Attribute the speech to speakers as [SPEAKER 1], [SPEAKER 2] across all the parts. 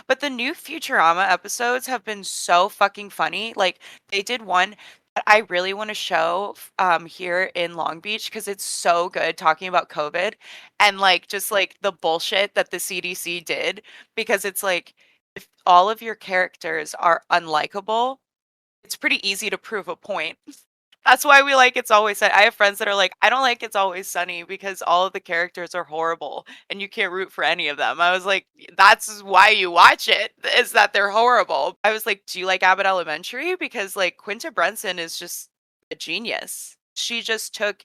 [SPEAKER 1] But the new Futurama episodes have been so fucking funny. Like they did one that I really want to show here in Long Beach because it's so good talking about COVID and like just like the bullshit that the CDC did because it's like if all of your characters are unlikable, it's pretty easy to prove a point. That's why we like It's Always Sunny. I have friends that are like, I don't like It's Always Sunny because all of the characters are horrible and you can't root for any of them. I was like, that's why you watch it, is that they're horrible. I was like, do you like Abbott Elementary? Because like Quinta Brunson is just a genius. She just took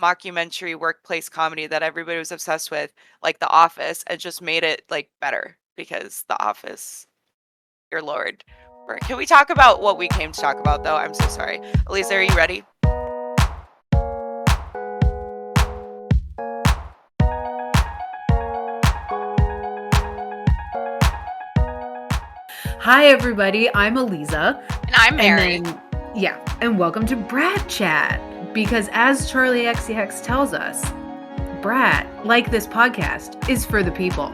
[SPEAKER 1] mockumentary workplace comedy that everybody was obsessed with, like The Office, and just made it like better because The Office, your lord. Can we talk about what we came to talk about though? I'm so sorry. Aliza, are you ready?
[SPEAKER 2] Hi, everybody. I'm Aliza.
[SPEAKER 1] And I'm Mary.
[SPEAKER 2] And welcome to Brat Chat. Because as Charlie XCX tells us, Brat, like this podcast, is for the people.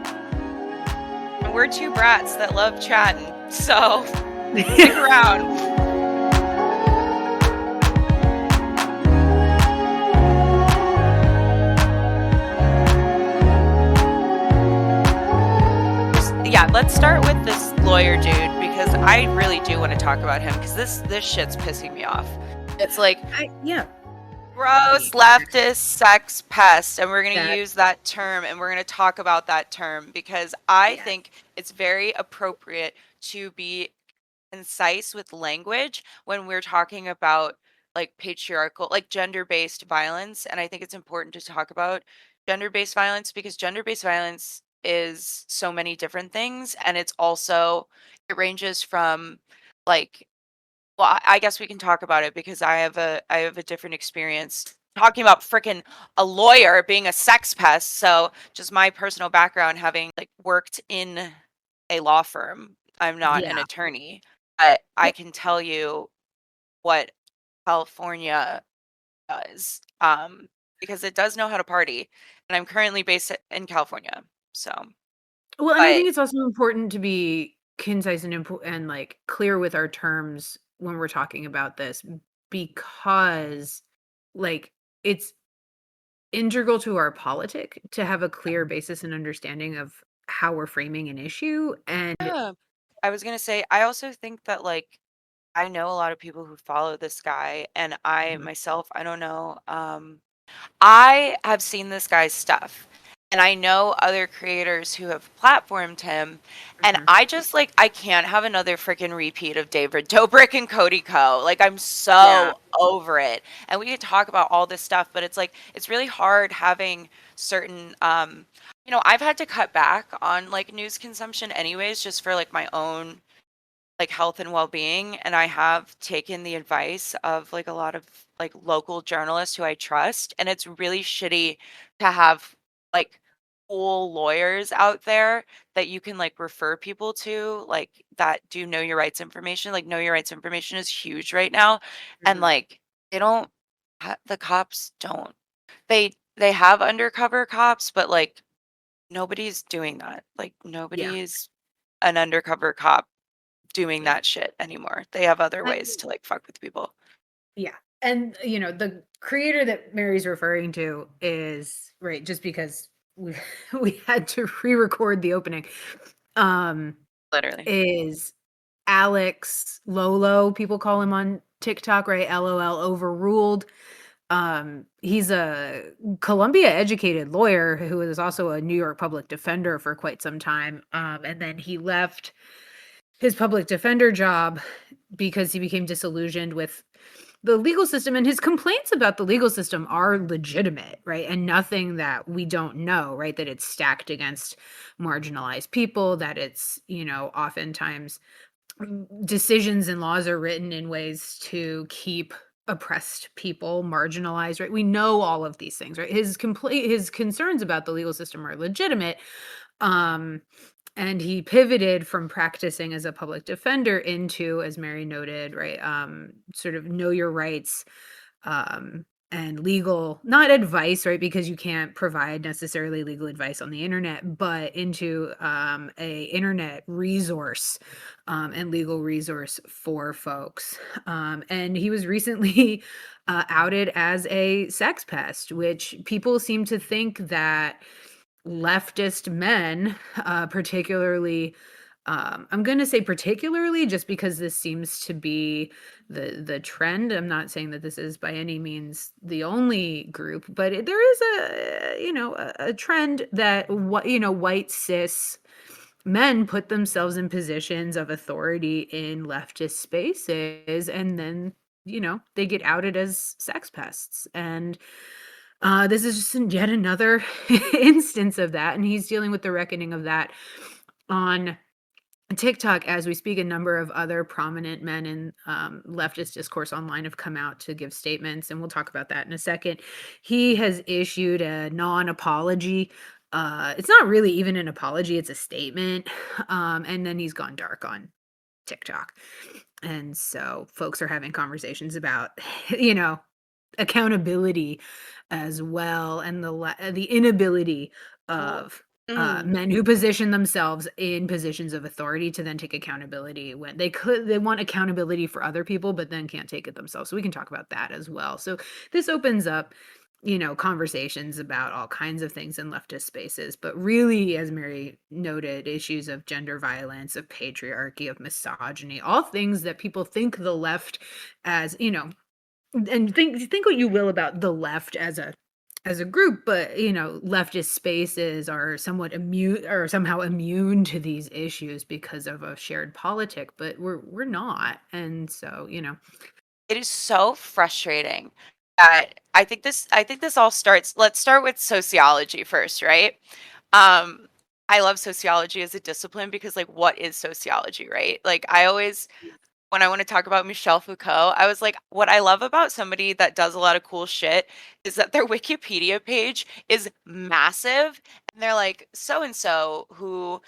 [SPEAKER 1] And we're two brats that love chatting, so stick around. Yeah, let's start with this lawyer dude because I really do want to talk about him because this shit's pissing me off. It's like gross leftist sex pest, and we're going to use that term and we're going to talk about that term because I think it's very appropriate to be concise with language when we're talking about like patriarchal, like gender-based violence. And I think it's important to talk about gender-based violence because gender-based violence is so many different things. And it's also, it ranges from like, well, I guess we can talk about it because I have a different experience talking about freaking a lawyer being a sex pest. So just my personal background, having like worked in a law firm, I'm not an attorney, but I can tell you what California does, because it does know how to party, and I'm currently based in California. So,
[SPEAKER 2] well, and I think it's also important to be concise and like clear with our terms when we're talking about this because like it's integral to our politic to have a clear basis and understanding of how we're framing an issue. And
[SPEAKER 1] yeah, I was gonna say, I also think that like I know a lot of people who follow this guy, and I myself, I don't know. I have seen this guy's stuff, and I know other creators who have platformed him, and I just like I can't have another freaking repeat of David Dobrik and Cody Ko. Like I'm so over it. And we could talk about all this stuff, but it's like it's really hard having certain I've had to cut back on like news consumption anyways, just for like my own like health and well-being, and I have taken the advice of like a lot of like local journalists who I trust, and it's really shitty to have like cool lawyers out there that you can like refer people to like that do know your rights information. Like know your rights information is huge right now, and like they don't the cops don't, they have undercover cops, but like nobody's doing that. Like nobody's an undercover cop doing that shit anymore. They have other ways to like fuck with people.
[SPEAKER 2] Yeah. And the creator that Mary's referring to is right just because we we had to re-record the opening.
[SPEAKER 1] Literally.
[SPEAKER 2] Is Alex Lolo, people call him on TikTok, right? LOL Overruled. He's a Columbia educated lawyer who is also a New York public defender for quite some time. And then he left his public defender job because he became disillusioned with the legal system, and his complaints about the legal system are legitimate, right? And nothing that we don't know, right? That it's stacked against marginalized people, that it's, oftentimes decisions and laws are written in ways to keep oppressed people marginalized, right? We know all of these things, right? His concerns about the legal system are legitimate. And he pivoted from practicing as a public defender into, as Mary noted, right, sort of know your rights, and legal, not advice, right? Because you can't provide necessarily legal advice on the internet, but into a internet resource and legal resource for folks. And he was recently outed as a sex pest, which people seem to think that leftist men, particularly, I'm going to say particularly just because this seems to be the trend. I'm not saying that this is by any means the only group, but there is a trend that what white cis men put themselves in positions of authority in leftist spaces, and then they get outed as sex pests. And this is just yet another instance of that, and he's dealing with the reckoning of that on TikTok as we speak. A number of other prominent men in leftist discourse online have come out to give statements, and we'll talk about that in a second. He has issued a non-apology. It's not really even an apology, it's a statement. And then he's gone dark on TikTok. And so folks are having conversations about, accountability as well, and the inability
[SPEAKER 1] Well,
[SPEAKER 2] of
[SPEAKER 1] mm,
[SPEAKER 2] men who position themselves in positions of authority to then take accountability when they want accountability for other people, but then can't take it themselves. So we can talk about that as well. So this opens up, conversations about all kinds of things in leftist spaces, but really, as Mary noted, issues of gender violence, of patriarchy, of misogyny, all things that people think the left as, and think what you will about the left as a group, but leftist spaces are somewhat immune, or somehow immune to these issues because of a shared politic, but we're not. And so,
[SPEAKER 1] it is so frustrating that I think this all starts. Let's start with sociology first, right? Um, I love sociology as a discipline because, like, what is sociology, right? Like, I always, when I want to talk about Michel Foucault, I was like, what I love about somebody that does a lot of cool shit is that their Wikipedia page is massive, and they're like, so and so who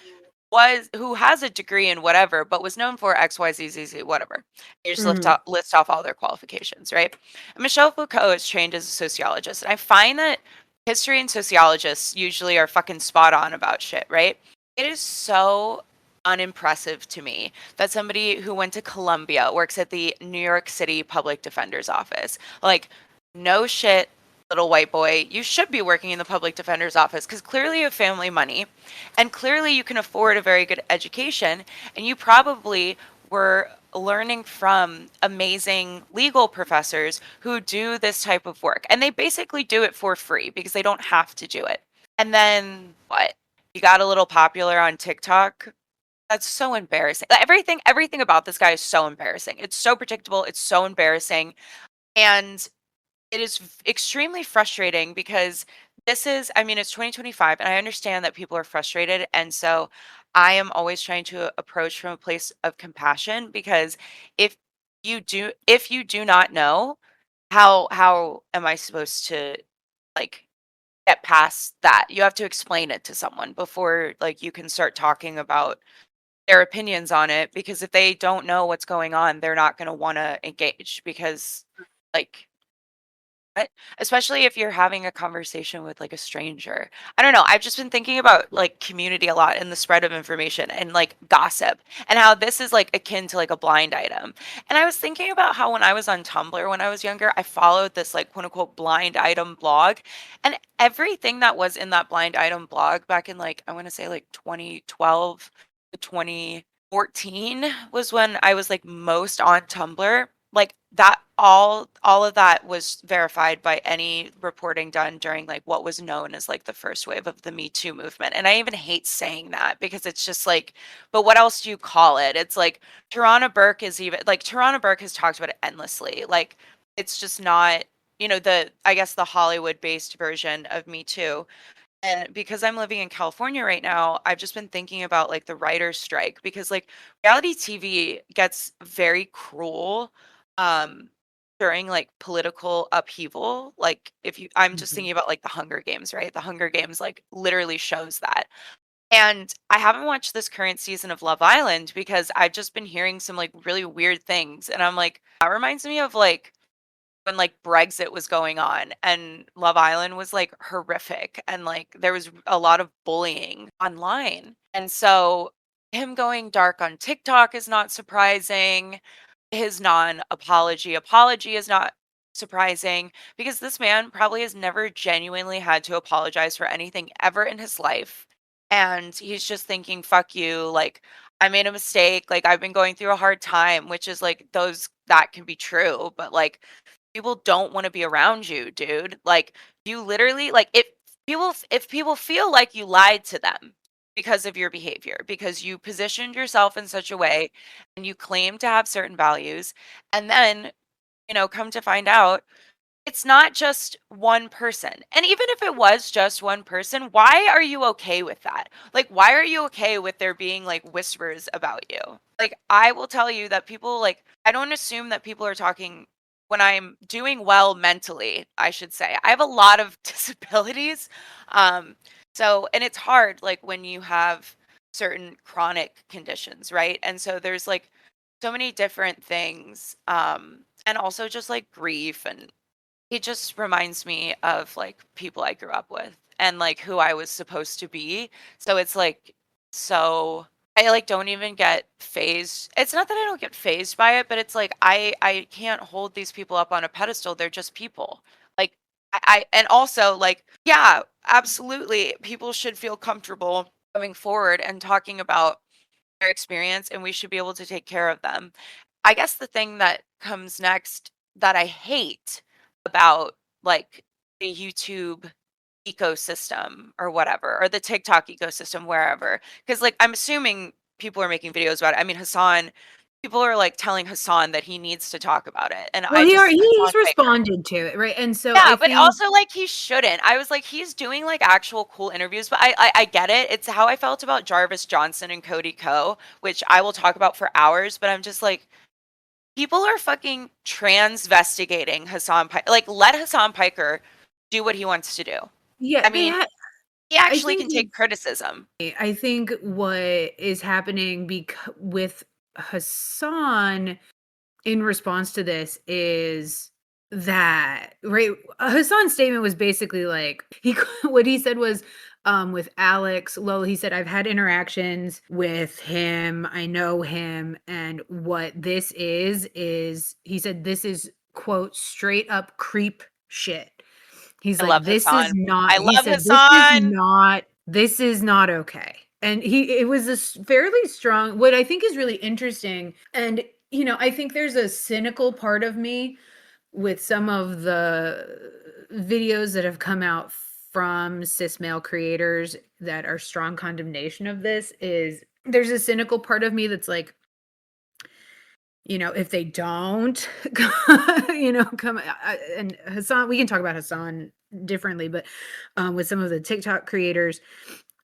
[SPEAKER 1] has a degree in whatever, but was known for X, Y, Z, Z, Z, whatever. You just
[SPEAKER 2] Mhm.
[SPEAKER 1] list off all their qualifications, right? And Michel Foucault is trained as a sociologist, and I find that history and sociologists usually are fucking spot on about shit, right? It is so unimpressive to me that somebody who went to Columbia works at the New York City Public Defender's Office. Like, no shit, little white boy, you should be working in the public defender's office because clearly you have family money and clearly you can afford a very good education, and you probably were learning from amazing legal professors who do this type of work, and they basically do it for free because they don't have to do it. And then what? You got a little popular on TikTok. That's so embarrassing. Everything about this guy is so embarrassing. It's so predictable, it's so embarrassing. And it is extremely frustrating because I mean, it's 2025, and I understand that people are frustrated. And so I am always trying to approach from a place of compassion because if if you do not know, how am I supposed to, like, get past that? You have to explain it to someone before, like, you can start talking about their opinions on it, because if they don't know what's going on, they're not going to want to engage because, like, but especially if you're having a conversation with, like, a stranger. I don't know, I've just been thinking about, like, community a lot and the spread of information and, like, gossip, and how this is, like, akin to, like, a blind item. And I was thinking about how when I was on Tumblr when I was younger, I followed this, like, quote unquote blind item blog, and everything that was in that blind item blog back in, like, I want to say, like, 2012 to 2014 was when I was, like, most on Tumblr. Like, that all of that was verified by any reporting done during, like, what was known as, like, the first wave of the Me Too movement. And I even hate saying that because it's just like, but what else do you call it? It's like Tarana Burke is even like Tarana Burke has talked about it endlessly. Like, it's just not, the, I guess, the Hollywood based version of Me Too. And because I'm living in California right now, I've just been thinking about, like, the writer's strike, because, like, reality TV gets very cruel um during, like, political upheaval. Like, if you I'm just
[SPEAKER 2] Mhm.
[SPEAKER 1] thinking about, like, the Hunger Games, right? The Hunger Games, like, literally shows that. And I haven't watched this current season of Love Island because I've just been hearing some, like, really weird things, and I'm like, that reminds me of, like, when like Brexit was going on and Love Island was like horrific and like there was a lot of bullying online. And so him going dark on TikTok is not surprising. His non-apology is not surprising because this man probably has never genuinely had to apologize for anything ever in his life. And he's just thinking, fuck you, like I made a mistake, like I've been going through a hard time, which is like those that can be true, but like people don't want to be around you, dude. Like you literally like if people feel like you lied to them because of your behavior, because you positioned yourself in such a way and you claim to have certain values, and then, come to find out it's not just one person. And even if it was just one person, why are you okay with that? Like, why are you okay with there being like whispers about you? Like, I will tell you that people, like, I don't assume that people are talking when I'm doing well mentally, I should say. I have a lot of disabilities. Um, and it's hard, like, when you have certain chronic conditions, right? And so there's like so many different things. And also just like grief, and he just reminds me of, like, people I grew up with and, like, who I was supposed to be. So it's, like, so I, like, don't even get phased. It's not that I don't get phased by it, but it's, like, I can't hold these people up on a pedestal. They're just people. Like, and also, like, yeah, absolutely, people should feel comfortable coming forward and talking about their experience, and we should be able to take care of them. I guess the thing that comes next that I hate about like the YouTube ecosystem or whatever, or the TikTok ecosystem, wherever, because like I'm assuming people are making videos about it. I mean, people are like telling Hasan that he needs to talk about it. And
[SPEAKER 2] Well,
[SPEAKER 1] I just,
[SPEAKER 2] he's
[SPEAKER 1] Hasan Piker.
[SPEAKER 2] responded to it, right? And so
[SPEAKER 1] Yeah,
[SPEAKER 2] I
[SPEAKER 1] but
[SPEAKER 2] think
[SPEAKER 1] also like he shouldn't. I was like, he's doing like actual cool interviews, but I get it. It's how I felt about Jarvis Johnson and Cody Ko, which I will talk about for hours, but I'm just like, people are fucking transvestigating Hasan Piker. Like, let Hasan Piker do what he wants to do.
[SPEAKER 2] yeah,
[SPEAKER 1] I
[SPEAKER 2] they
[SPEAKER 1] mean,
[SPEAKER 2] had
[SPEAKER 1] he
[SPEAKER 2] I
[SPEAKER 1] actually
[SPEAKER 2] think
[SPEAKER 1] can take criticism.
[SPEAKER 2] I think what is happening with Hassan in response to this is that right Hassan's statement was basically like what he said was with Alex Lola, he said, I've had interactions with him, I know him, and what this is he said this is quote straight up creep shit. He's
[SPEAKER 1] I
[SPEAKER 2] like,
[SPEAKER 1] love
[SPEAKER 2] this is
[SPEAKER 1] Hasan.
[SPEAKER 2] not,
[SPEAKER 1] I
[SPEAKER 2] he
[SPEAKER 1] love
[SPEAKER 2] said,
[SPEAKER 1] Hasan.
[SPEAKER 2] this is not okay. And it was this fairly strong, what I think is really interesting. And, I think there's a cynical part of me with some of the videos that have come out from cis male creators that are strong condemnation of this is there's a cynical part of me that's like, if they don't, come and Hassan, we can talk about Hassan differently, but with some of the TikTok creators,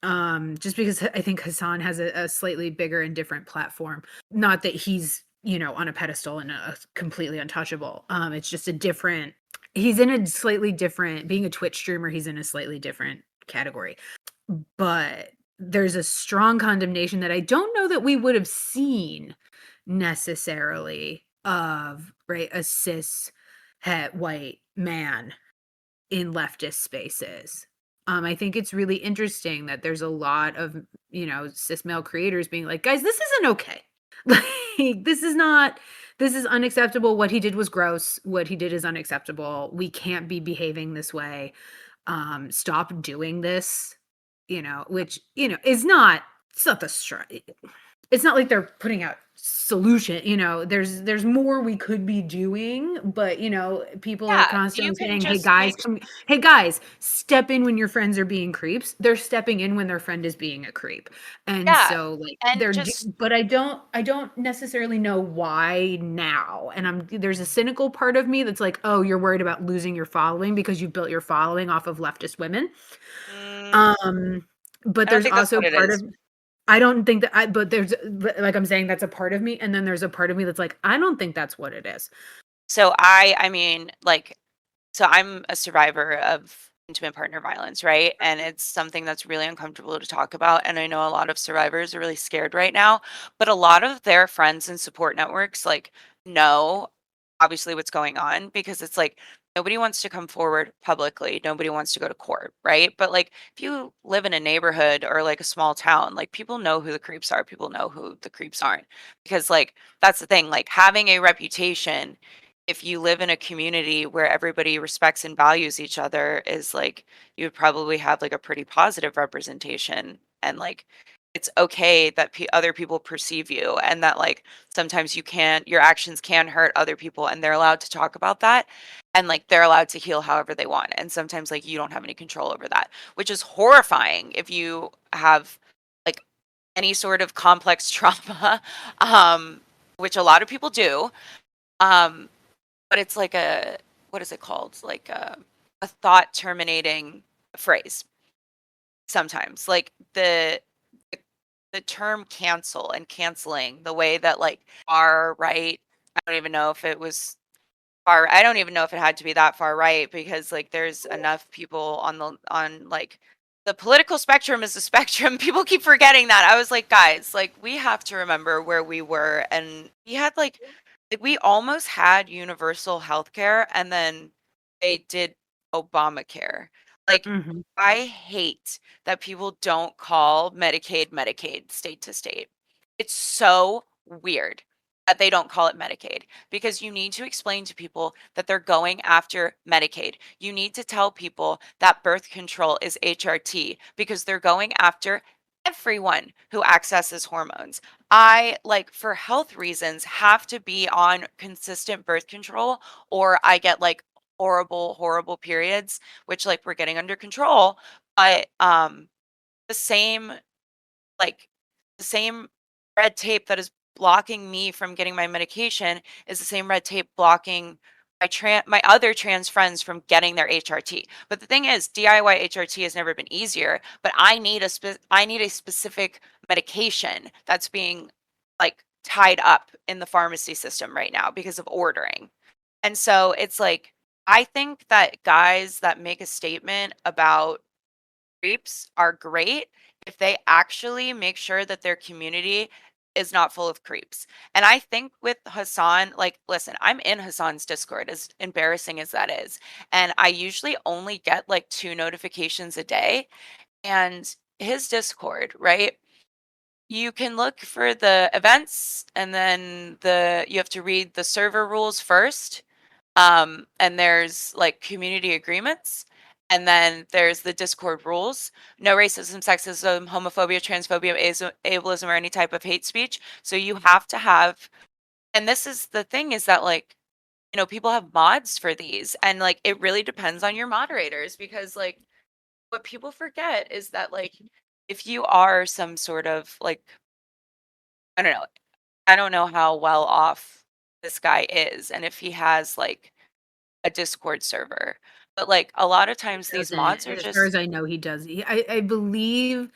[SPEAKER 2] just because I think Hassan has a slightly bigger and different platform. Not that he's, on a pedestal and completely untouchable. It's just he's in a slightly different, being a Twitch streamer, he's in a slightly different category. But there's a strong condemnation that I don't know that we would have seen necessarily of, right, a cis het white man in leftist spaces. I think it's really interesting that there's a lot of, cis male creators being like, guys, this isn't okay. Like, this is unacceptable. What he did was gross. What he did is unacceptable. We can't be behaving this way. Stop doing this, which, it's not it's not like they're putting out solution, there's more we could be doing, but people are
[SPEAKER 1] Yeah, you
[SPEAKER 2] constantly
[SPEAKER 1] can
[SPEAKER 2] saying, hey
[SPEAKER 1] just
[SPEAKER 2] guys,
[SPEAKER 1] make
[SPEAKER 2] hey guys, step in when your friends are being creeps. They're stepping in when their friend is being a creep. And
[SPEAKER 1] yeah,
[SPEAKER 2] so like
[SPEAKER 1] and just
[SPEAKER 2] but I don't necessarily know why now. And there's a cynical part of me that's like, oh, you're worried about losing your following because you've built your following off of leftist women.
[SPEAKER 1] mm,
[SPEAKER 2] um but
[SPEAKER 1] I don't
[SPEAKER 2] there's
[SPEAKER 1] think that's
[SPEAKER 2] also
[SPEAKER 1] what it
[SPEAKER 2] part
[SPEAKER 1] is.
[SPEAKER 2] of I don't think that like I'm saying, that's a part of me, and then there's a part of me that's like, I don't think that's what it is.
[SPEAKER 1] So I mean, like, so I'm a survivor of intimate partner violence, right? And it's something that's really uncomfortable to talk about. And I know a lot of survivors are really scared right now, but a lot of their friends and support networks, like, know obviously what's going on, because it's like nobody wants to come forward publicly. Nobody wants to go to court, right? But like if you live in a neighborhood or like a small town, like people know who the creeps are, people know who the creeps aren't. Because like that's the thing, like having a reputation, if you live in a community where everybody respects and values each other, is like you would probably have like a pretty positive representation. And like it's okay that other people perceive you, and that like sometimes your actions can hurt other people, and they're allowed to talk about that, and like they're allowed to heal however they want, and sometimes like you don't have any control over that, which is horrifying if you have like any sort of complex trauma, which a lot of people do. um but it's like a, what is it called, like a thought terminating phrase sometimes, like the term cancel and canceling, the way that like far right, I don't even know if it was far, I don't even know if it had to be that far right, because like there's enough people on like the political spectrum is a spectrum. People keep forgetting that. I was like, guys, like we have to remember where we were, and we had like we almost had universal health care, and then they did Obamacare. Like
[SPEAKER 2] Mhm.
[SPEAKER 1] I hate that people don't call Medicaid state to state. It's so weird that they don't call it Medicaid, because you need to explain to people that they're going after Medicaid. You need to tell people that birth control is HRT, because they're going after everyone who accesses hormones. I, like, for health reasons, have to be on consistent birth control, or I get like horrible, horrible periods, which like we're getting under control. But the same, like the same red tape that is blocking me from getting my medication is the same red tape blocking my other trans friends from getting their HRT. But the thing is, DIY HRT has never been easier, but I need a specific medication that's being like tied up in the pharmacy system right now because of ordering. And so it's like I think that guys that make a statement about creeps are great if they actually make sure that their community is not full of creeps. And I think with Hasan, like, listen, I'm in Hasan's Discord, as embarrassing as that is. And I usually only get like 2 notifications a day. And his Discord, right? You can look for the events, and then you have to read the server rules first. And there's like community agreements, and then there's the Discord rules. No racism, sexism, homophobia, transphobia, ableism, or any type of hate speech. So you have to have, and this is the thing, is that like, people have mods for these, and like it really depends on your moderators, because like what people forget is that like if you are some sort of like, I don't know, I don't know how well off this guy is, and if he has like a Discord server. But like a lot of
[SPEAKER 2] He
[SPEAKER 1] times these
[SPEAKER 2] doesn't.
[SPEAKER 1] mods are
[SPEAKER 2] As far
[SPEAKER 1] just,
[SPEAKER 2] as I know, he does. I believe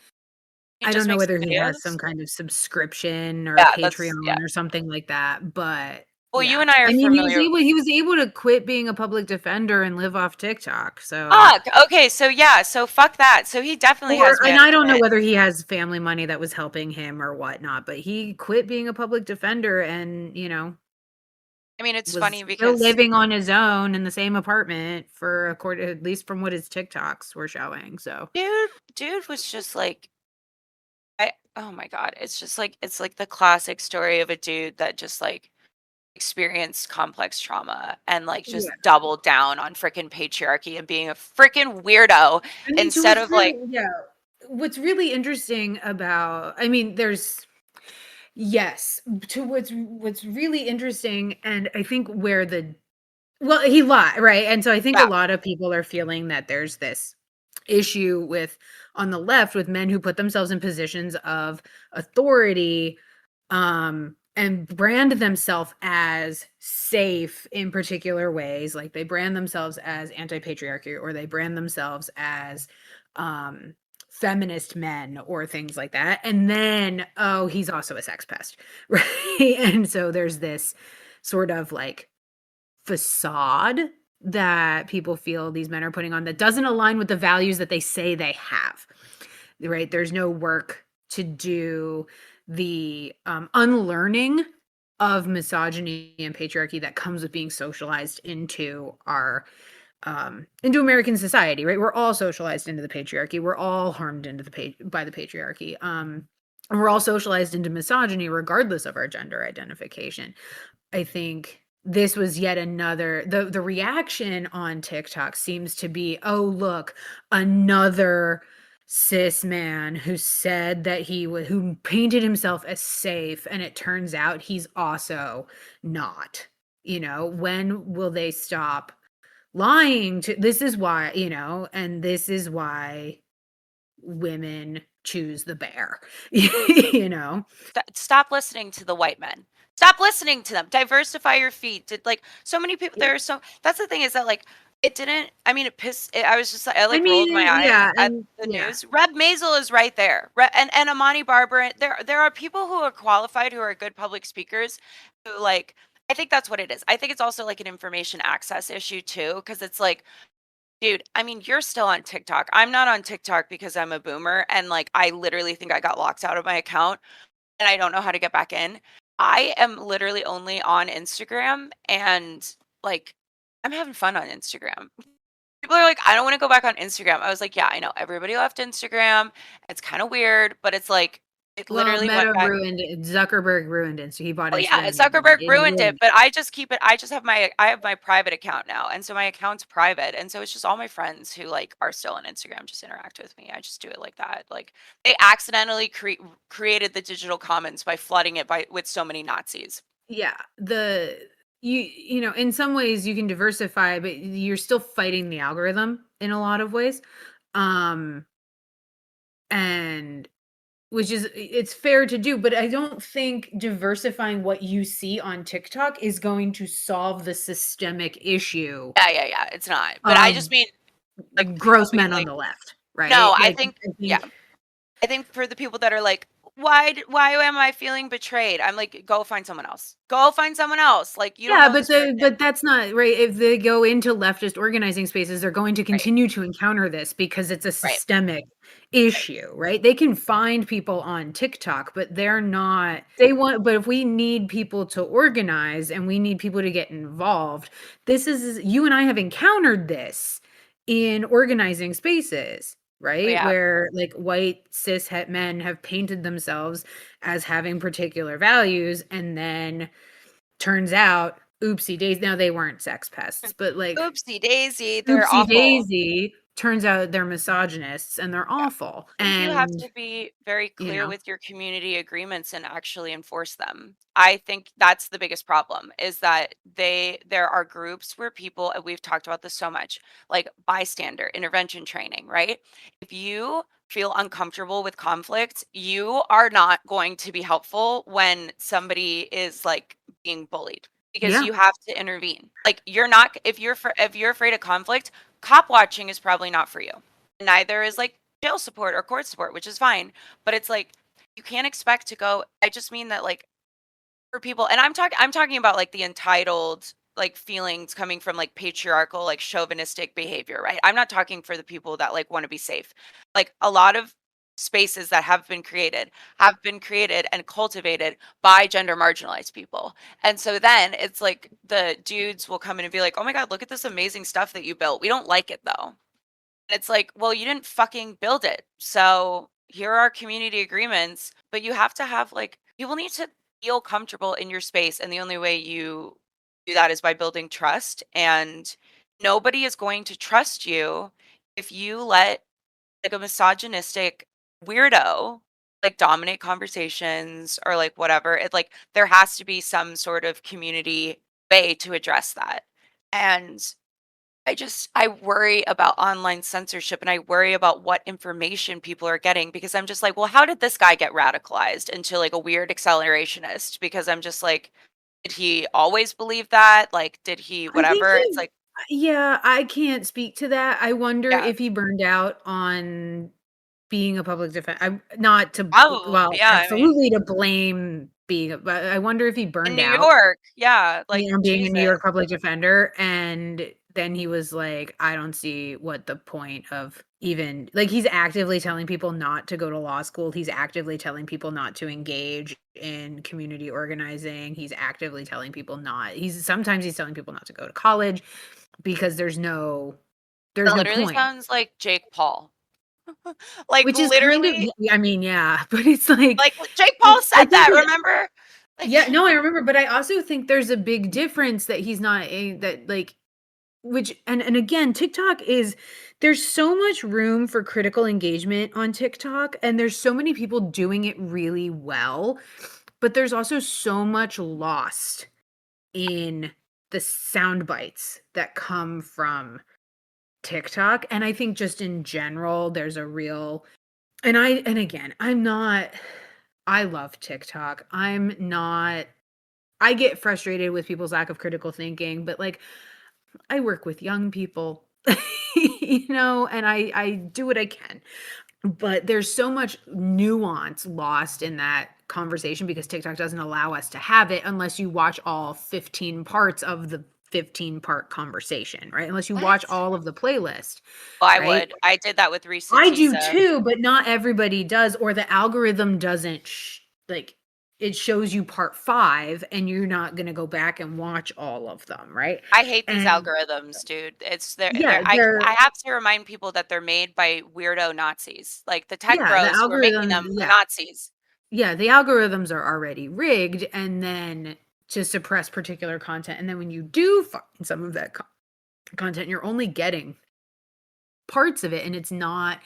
[SPEAKER 1] he
[SPEAKER 2] I don't
[SPEAKER 1] just
[SPEAKER 2] know
[SPEAKER 1] makes
[SPEAKER 2] whether he has
[SPEAKER 1] videos.
[SPEAKER 2] some kind of subscription or a
[SPEAKER 1] Yeah, that's, yeah.
[SPEAKER 2] Patreon or something like that, but
[SPEAKER 1] Well, you
[SPEAKER 2] yeah.
[SPEAKER 1] and I are
[SPEAKER 2] I mean,
[SPEAKER 1] familiar.
[SPEAKER 2] he was able to quit being a public defender and live off TikTok, so
[SPEAKER 1] Fuck. Okay, so yeah, so fuck that. So he definitely
[SPEAKER 2] or
[SPEAKER 1] has
[SPEAKER 2] and I don't know
[SPEAKER 1] management.
[SPEAKER 2] whether he has family money that was helping him or whatnot, but he quit being a public defender and,
[SPEAKER 1] I mean, it's
[SPEAKER 2] was
[SPEAKER 1] funny
[SPEAKER 2] still
[SPEAKER 1] because
[SPEAKER 2] living on his own in the same apartment for according at least from what his TikToks were showing, so
[SPEAKER 1] dude was just like, oh my God, it's just like, it's like the classic story of a dude that just like experienced complex trauma and like
[SPEAKER 2] yeah.
[SPEAKER 1] just doubled down on freaking patriarchy and being a freaking weirdo
[SPEAKER 2] I mean, to
[SPEAKER 1] instead
[SPEAKER 2] what's
[SPEAKER 1] of like,
[SPEAKER 2] really yeah. What's really interesting about I mean, there's yes, to what's really interesting and I think where the well, he lied, right? And so I think a
[SPEAKER 1] yeah,
[SPEAKER 2] lot of people are feeling that there's this issue with on the left with men who put themselves in positions of authority and brand themselves as safe in particular ways, like they brand themselves as anti-patriarchy or they brand themselves as um feminist men or things like that, and then oh, he's also a sex pest. Right? And so there's this sort of like facade that people feel these men are putting on that doesn't align with the values that they say they have. Right? There's no work to do the unlearning of misogyny and patriarchy that comes with being socialized into our into American society, right? We're all socialized into the patriarchy. We're all harmed into by the patriarchy. And we're all socialized into misogyny regardless of our gender identification. I think this was yet another the reaction on TikTok seems to be, "Oh, look, another cis man who said that who painted himself as safe, and it turns out he's also not." When will they stop lying to this is why, and this is why women choose the bear, you know?
[SPEAKER 1] Stop listening to the white men. Stop listening to them. Diversify your feed. Like so many people,
[SPEAKER 2] Yeah.
[SPEAKER 1] that's the thing is that like it didn't, I mean, I was just like, I
[SPEAKER 2] I
[SPEAKER 1] like rolled my
[SPEAKER 2] mean,
[SPEAKER 1] eyes
[SPEAKER 2] yeah,
[SPEAKER 1] at
[SPEAKER 2] and
[SPEAKER 1] the
[SPEAKER 2] yeah.
[SPEAKER 1] news. Reb Maisel is right there. And Amani Barber. There are people who are qualified, who are good public speakers who like, I think that's what it is. I think it's also like an information access issue too. Cause it's like, dude, I mean, you're still on TikTok. I'm not on TikTok because I'm a boomer. And like, I literally think I got locked out of my account and I don't know how to get back in. I am literally only on Instagram and like I'm having fun on Instagram. People are like, I don't want to go back on Instagram. I was like, yeah, I know everybody left Instagram. It's kind of weird, but it's like it
[SPEAKER 2] Well,
[SPEAKER 1] literally went
[SPEAKER 2] Meta
[SPEAKER 1] back.
[SPEAKER 2] ruined it. Zuckerberg ruined it, so he bought
[SPEAKER 1] Oh yeah,
[SPEAKER 2] Instagram, and
[SPEAKER 1] Zuckerberg
[SPEAKER 2] it
[SPEAKER 1] ruined it,
[SPEAKER 2] ruined
[SPEAKER 1] but I just keep it. I have my private account now, and so my account's private, and so it's just all my friends who like are still on Instagram just interact with me. I just do it like that. Like they accidentally created the digital commons by flooding it by with so many Nazis.
[SPEAKER 2] Yeah, in some ways you can diversify, but you're still fighting the algorithm in a lot of ways. Um, and which is it's fair to do, but I don't think diversifying what you see on TikTok is going to solve the systemic issue
[SPEAKER 1] Yeah. It's not. But I
[SPEAKER 2] of
[SPEAKER 1] just mean like people
[SPEAKER 2] gross
[SPEAKER 1] being
[SPEAKER 2] men on
[SPEAKER 1] like,
[SPEAKER 2] the left,
[SPEAKER 1] no,
[SPEAKER 2] right?
[SPEAKER 1] I
[SPEAKER 2] Like,
[SPEAKER 1] think
[SPEAKER 2] I
[SPEAKER 1] yeah.
[SPEAKER 2] think
[SPEAKER 1] I think for the people that are like, why am I feeling betrayed? I'm like, go find someone else. Go find someone else. Like you don't
[SPEAKER 2] yeah,
[SPEAKER 1] know
[SPEAKER 2] but
[SPEAKER 1] this person.
[SPEAKER 2] that's not right. If they go into leftist organizing spaces, they're going to
[SPEAKER 1] Right.
[SPEAKER 2] continue to encounter this because it's a
[SPEAKER 1] Right.
[SPEAKER 2] systemic
[SPEAKER 1] Right.
[SPEAKER 2] issue, right? They can find people on TikTok, but they're not they want but if we need people to organize and we need people to get involved, this is you and I have encountered this in organizing spaces,
[SPEAKER 1] Oh
[SPEAKER 2] right?
[SPEAKER 1] yeah.
[SPEAKER 2] Where like white cis het men have painted themselves as having particular values, and then turns out, oopsie daisy, now they weren't sex pests, but, like,
[SPEAKER 1] Oopsie daisy. They're
[SPEAKER 2] oopsie
[SPEAKER 1] awful.
[SPEAKER 2] daisy, turns out they're misogynists and they're
[SPEAKER 1] Yeah.
[SPEAKER 2] awful,
[SPEAKER 1] I think you have
[SPEAKER 2] and,
[SPEAKER 1] to be very
[SPEAKER 2] you
[SPEAKER 1] clear
[SPEAKER 2] know
[SPEAKER 1] with your community agreements and actually enforce them. I think that's the biggest problem is that there are groups where people, and we've talked about this so much, like bystander intervention training, right? If you feel uncomfortable with conflict, you are not going to be helpful when somebody is like being bullied because
[SPEAKER 2] Yeah,
[SPEAKER 1] you have to intervene. Like you're not if you're afraid of conflict, cop watching is probably not for you. Neither is like jail support or court support, which is fine. But it's like you can't expect to go. I just mean that like for people, and I'm talking about like the entitled like feelings coming from like patriarchal like chauvinistic behavior, right? I'm not talking for the people that like want to be safe. Like a lot of spaces that have been created and cultivated by gender marginalized people. And so then it's like the dudes will come in and be like, "Oh my god, look at this amazing stuff that you built. We don't like it though." It's like, well, you didn't fucking build it. So here are community agreements, but you have to have like people need to feel comfortable in your space. And the only way you do that is by building trust. And nobody is going to trust you if you let like a misogynistic weirdo like dominate conversations or like whatever. It like there has to be some sort of community way to address that. And I worry about online censorship and I worry about what information people are getting because I'm just like, well, how did this guy get radicalized into like a weird accelerationist? Because I'm just like, did he always believe that? Like, did he
[SPEAKER 2] I think
[SPEAKER 1] whatever? It's like,
[SPEAKER 2] yeah, I can't speak to that. I wonder
[SPEAKER 1] yeah,
[SPEAKER 2] if he burned out on being a public defender. I not to
[SPEAKER 1] probably,
[SPEAKER 2] well,
[SPEAKER 1] yeah. I mean,
[SPEAKER 2] absolutely to blame being but I wonder if he
[SPEAKER 1] in
[SPEAKER 2] burned
[SPEAKER 1] New
[SPEAKER 2] out
[SPEAKER 1] York, yeah, like
[SPEAKER 2] being a New
[SPEAKER 1] Jesus.
[SPEAKER 2] York public defender, and then he was like, "I don't see what the point of even" like, he's actively telling people not to go to law school, he's actively telling people not to engage in community organizing, he's actively telling people not sometimes he's telling people not to go to college because there's
[SPEAKER 1] That
[SPEAKER 2] no
[SPEAKER 1] literally
[SPEAKER 2] point.
[SPEAKER 1] sounds like Jake Paul. Like,
[SPEAKER 2] Which is kind of
[SPEAKER 1] literally,
[SPEAKER 2] I mean, yeah, but it's like
[SPEAKER 1] like, Jake
[SPEAKER 2] I
[SPEAKER 1] Paul
[SPEAKER 2] I
[SPEAKER 1] said
[SPEAKER 2] think
[SPEAKER 1] that,
[SPEAKER 2] that
[SPEAKER 1] remember? Like,
[SPEAKER 2] yeah, no, I remember, but I also think there's a big difference that he's not a that, like which and again, TikTok is there's so much room for critical engagement on TikTok, and there's so many people doing it really well, but there's also so much lost in the sound bites that come from TikTok, and I think just in general, there's a real and again, I love TikTok. I get frustrated with people's lack of critical thinking, but, like, I work with young people, and I do what I can. But there's so much nuance lost in that conversation because TikTok doesn't allow us to have it unless you watch all 15 parts of the 15-part conversation, right? Unless you watch
[SPEAKER 1] what?
[SPEAKER 2] all of the playlist,
[SPEAKER 1] Oh, I
[SPEAKER 2] right?
[SPEAKER 1] would. I did that with Reese
[SPEAKER 2] I do
[SPEAKER 1] Tisa.
[SPEAKER 2] too, but not everybody does, or the algorithm doesn't like it shows you part 5 and you're not gonna go back and watch all of them, right?
[SPEAKER 1] I hate these
[SPEAKER 2] And
[SPEAKER 1] algorithms, dude. It's they're
[SPEAKER 2] yeah, they're
[SPEAKER 1] I have to remind people that they're made by weirdo Nazis. Like, the tech
[SPEAKER 2] yeah, the
[SPEAKER 1] bros who are making
[SPEAKER 2] algorithms
[SPEAKER 1] them are
[SPEAKER 2] yeah.
[SPEAKER 1] Nazis.
[SPEAKER 2] Yeah, the algorithms are already rigged and then to suppress particular content, and then when you do find some of that content, you're only getting parts of it and it's not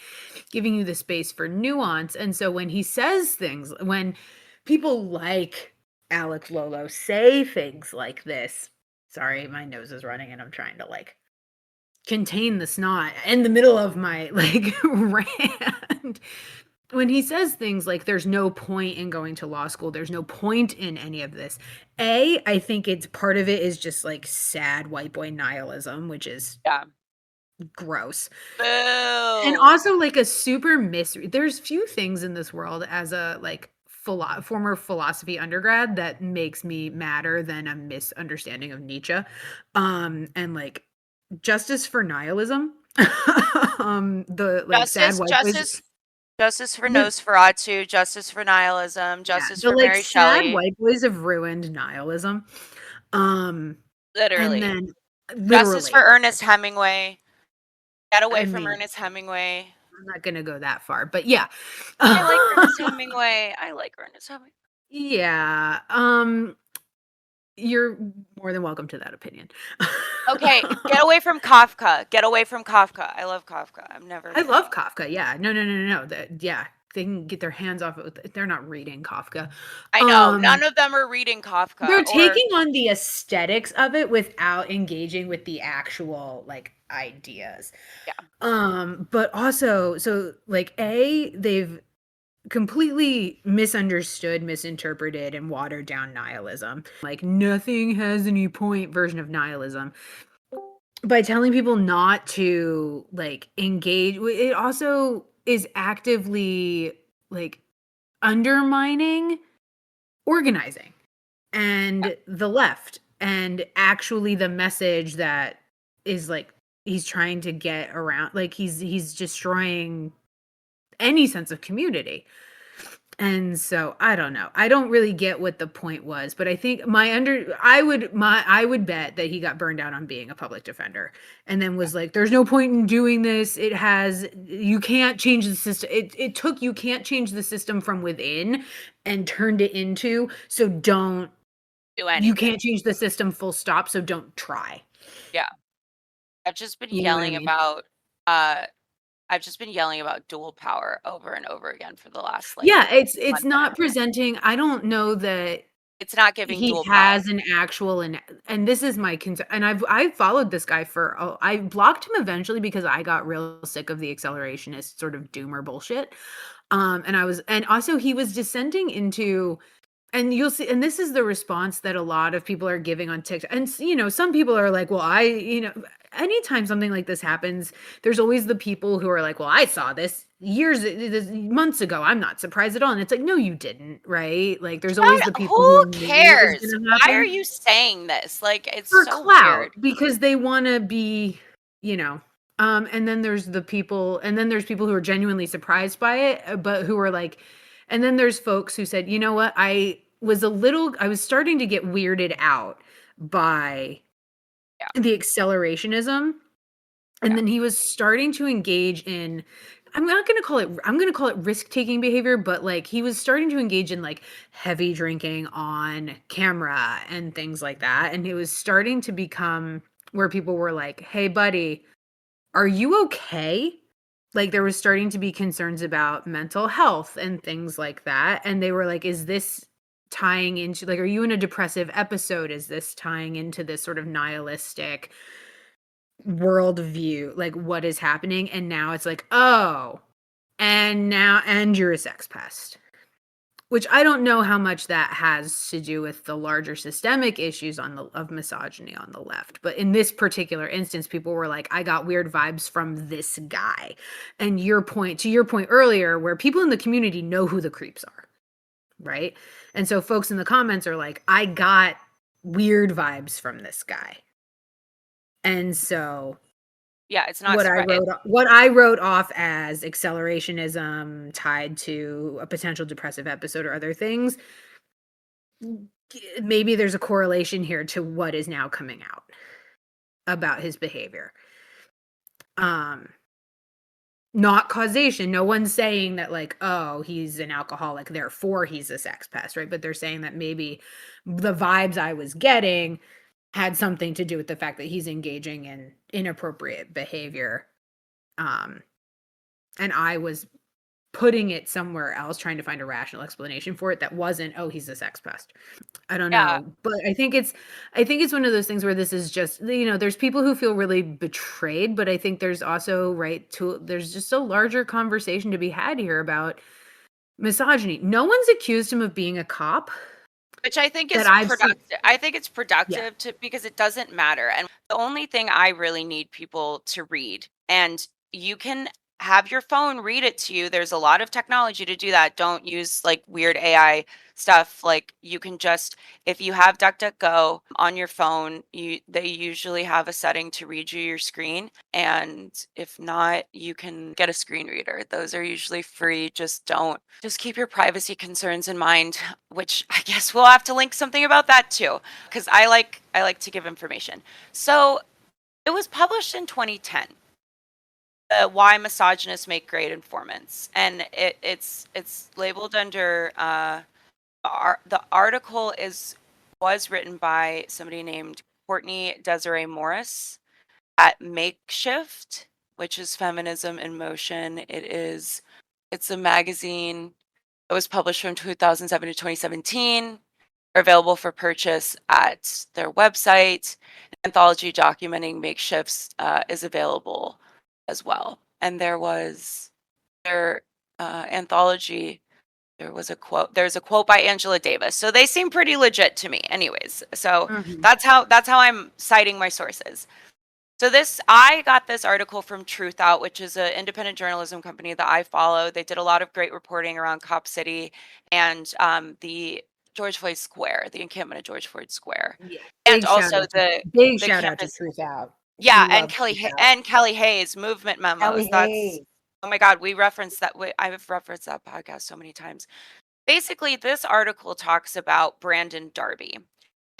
[SPEAKER 2] giving you the space for nuance. And so when he says things, when people like Alec Lolo say things like this, sorry, my nose is running and I'm trying to like contain the snot in the middle of my like rant. When he says things like there's no point in going to law school, there's no point in any of this. I think it's part of it is just like sad white boy nihilism, which is
[SPEAKER 1] Yeah.
[SPEAKER 2] gross. And
[SPEAKER 1] Boo.
[SPEAKER 2] also, like, a super mystery there's few things in this world as a, like, former philosophy undergrad that makes me madder than a misunderstanding of Nietzsche, and, like, justice for nihilism, the, like, sad
[SPEAKER 1] Justice,
[SPEAKER 2] white boys
[SPEAKER 1] justice, justice for
[SPEAKER 2] the
[SPEAKER 1] Nosferatu, justice for nihilism,
[SPEAKER 2] yeah,
[SPEAKER 1] justice
[SPEAKER 2] the,
[SPEAKER 1] for
[SPEAKER 2] like,
[SPEAKER 1] Mary
[SPEAKER 2] sad
[SPEAKER 1] Shelley.
[SPEAKER 2] white boys have ruined nihilism, um, and
[SPEAKER 1] Literally.
[SPEAKER 2] then
[SPEAKER 1] Justice for
[SPEAKER 2] literally,
[SPEAKER 1] Ernest Hemingway. Get away
[SPEAKER 2] I
[SPEAKER 1] from
[SPEAKER 2] mean,
[SPEAKER 1] Ernest Hemingway.
[SPEAKER 2] I'm not gonna go that far, but yeah.
[SPEAKER 1] I like Ernest Hemingway. I like Ernest Hemingway.
[SPEAKER 2] Yeah, you're more than welcome to that opinion.
[SPEAKER 1] Okay, get away from Kafka. Get away from Kafka. I love Kafka. I'm never
[SPEAKER 2] I
[SPEAKER 1] gonna.
[SPEAKER 2] love Kafka, yeah. No, no, no, no, no, yeah, they can get their hands off it they're not reading Kafka.
[SPEAKER 1] I know
[SPEAKER 2] Um,
[SPEAKER 1] none of them are reading Kafka
[SPEAKER 2] they're
[SPEAKER 1] or
[SPEAKER 2] taking on the aesthetics of it without engaging with the actual, like, ideas.
[SPEAKER 1] yeah.
[SPEAKER 2] But also so, like, they've completely misunderstood, misinterpreted, and watered down nihilism. Like, nothing has any point version of nihilism. By telling people not to, like, engage it also is actively, like, undermining organizing and the left and actually the message that is, like, he's trying to get around like, he's destroying any sense of community. And so, I don't know. I don't really get what the point was, but I think I would bet that he got burned out on being a public defender and then was like, "There's no point in doing this. You can't change the system." It took you can't change the system from within and turned it into, so don't
[SPEAKER 1] Do
[SPEAKER 2] you
[SPEAKER 1] anything.
[SPEAKER 2] can't change the system full stop, so don't try.
[SPEAKER 1] Yeah. I've just been
[SPEAKER 2] You know what I
[SPEAKER 1] yelling
[SPEAKER 2] mean?
[SPEAKER 1] about dual power over and over again for the last like
[SPEAKER 2] Yeah, it's
[SPEAKER 1] month and a
[SPEAKER 2] not
[SPEAKER 1] half.
[SPEAKER 2] presenting I don't know that
[SPEAKER 1] It's not giving
[SPEAKER 2] he
[SPEAKER 1] dual power.
[SPEAKER 2] has an actual and this is my concern and I've followed this guy for I blocked him eventually because I got real sick of the accelerationist sort of doomer bullshit. And also he was descending into and you'll see and this is the response that a lot of people are giving on TikTok. And some people are like, "Well, anytime something like this happens, there's always the people who are like, well, I saw this months ago. I'm not surprised at all. And it's like, no, you didn't, right? Like, there's always the people
[SPEAKER 1] Who
[SPEAKER 2] who knew it was
[SPEAKER 1] cares?
[SPEAKER 2] going to
[SPEAKER 1] Why are
[SPEAKER 2] happen
[SPEAKER 1] you saying this? Like, it's
[SPEAKER 2] for
[SPEAKER 1] so
[SPEAKER 2] clout
[SPEAKER 1] weird.
[SPEAKER 2] because they want to be, you know, and then there's people who are genuinely surprised by it, but who are like, and then there's folks who said, you know what, I was starting to get weirded out by
[SPEAKER 1] Yeah,
[SPEAKER 2] the accelerationism. And
[SPEAKER 1] yeah,
[SPEAKER 2] then he was starting to engage in, I'm going to call it risk-taking behavior, but like he was starting to engage in like heavy drinking on camera and things like that. And he was starting to become where people were like, "Hey buddy, are you okay?" Like there was starting to be concerns about mental health and things like that. And they were like, "Is this tying into like, are you in a depressive episode? Is this tying into this sort of nihilistic worldview, like what is happening?" And now it's like, oh, and you're a sex pest. Which I don't know how much that has to do with the larger systemic issues of misogyny on the left. But in this particular instance, people were like, I got weird vibes from this guy. And to your point earlier, where people in the community know who the creeps are, right? And so folks in the comments are like, I got weird vibes from this guy. And so
[SPEAKER 1] yeah. It's not surprising.
[SPEAKER 2] what I wrote off as accelerationism tied to a potential depressive episode or other things, maybe there's a correlation here to what is now coming out about his behavior. Um, Not causation. No one's saying that like, oh, he's an alcoholic, therefore he's a sex pest, right? But they're saying that maybe the vibes I was getting had something to do with the fact that he's engaging in inappropriate behavior. Um, and I was putting it somewhere else, trying to find a rational explanation for it that wasn't, oh, he's a sex pest. I don't
[SPEAKER 1] Yeah,
[SPEAKER 2] know, but I think it's one of those things where this is just, there's people who feel really betrayed, but I think there's also there's just a larger conversation to be had here about misogyny. No one's accused him of being a cop
[SPEAKER 1] which I think
[SPEAKER 2] that
[SPEAKER 1] is
[SPEAKER 2] I've seen.
[SPEAKER 1] productive. I think it's
[SPEAKER 2] Yeah.
[SPEAKER 1] productive because it doesn't matter. And the only thing I really need people to read, and you can have your phone read it to you. There's a lot of technology to do that. Don't use like weird AI stuff. Like you can just, if you have DuckDuckGo on your phone, they usually have a setting to read you your screen. And if not, you can get a screen reader. Those are usually free. Just keep your privacy concerns in mind, which I guess we'll have to link something about that too, because I like to give information. So it was published in 2010. Why misogynists make great informants, and it's labeled under the article was written by somebody named Courtney Desiree Morris at Makeshift, which is Feminism in Motion. It's a magazine. It was published from 2007 to 2017. Are available for purchase at their website. An anthology documenting makeshifts is available as well. And their anthology. There's a quote by Angela Davis. So they seem pretty legit to me, anyways. So
[SPEAKER 2] Mhm.
[SPEAKER 1] that's how I'm citing my sources. So I got this article from Truth Out, which is an independent journalism company that I follow. They did a lot of great reporting around Cop City and the George Floyd Square, the encampment of George Floyd Square,
[SPEAKER 2] Yeah.
[SPEAKER 1] and also
[SPEAKER 2] Big
[SPEAKER 1] the
[SPEAKER 2] shout out to
[SPEAKER 1] campus.
[SPEAKER 2] Truth Out.
[SPEAKER 1] Yeah,
[SPEAKER 2] We
[SPEAKER 1] and
[SPEAKER 2] love Truth Out.
[SPEAKER 1] Kelly Hayes movement
[SPEAKER 2] Ellie
[SPEAKER 1] memos. That's
[SPEAKER 2] Hayes.
[SPEAKER 1] oh my God, we referenced that. I've referenced that podcast so many times. Basically, this article talks about Brandon Darby.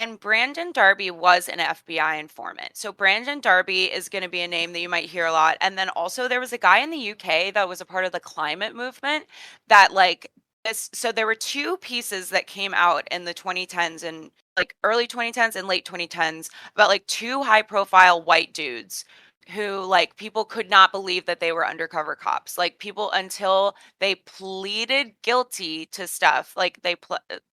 [SPEAKER 1] And Brandon Darby was an FBI informant. So Brandon Darby is going to be a name that you might hear a lot. And then also there was a guy in the UK that was a part of the climate movement that like this. So there were two pieces that came out in the 2010s and like early 2010s and late 2010s about like two high profile white dudes who like people could not believe that they were undercover cops. Like people until they pleaded guilty to stuff, like they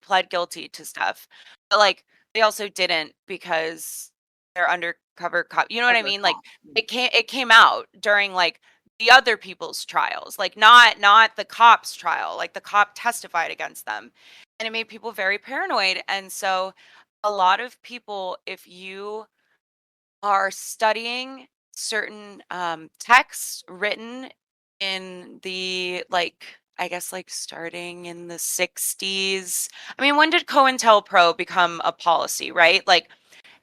[SPEAKER 1] pled guilty to stuff. But like they also didn't because they're undercover cop. You know what I mean? Like it came out during like the other people's trials, like not the cops' trial. Like the cop testified against them, and it made people very paranoid. And so, a lot of people, if you are studying certain texts written in the like I guess like starting in the 60s. I mean, when did COINTELPRO become a policy, right? Like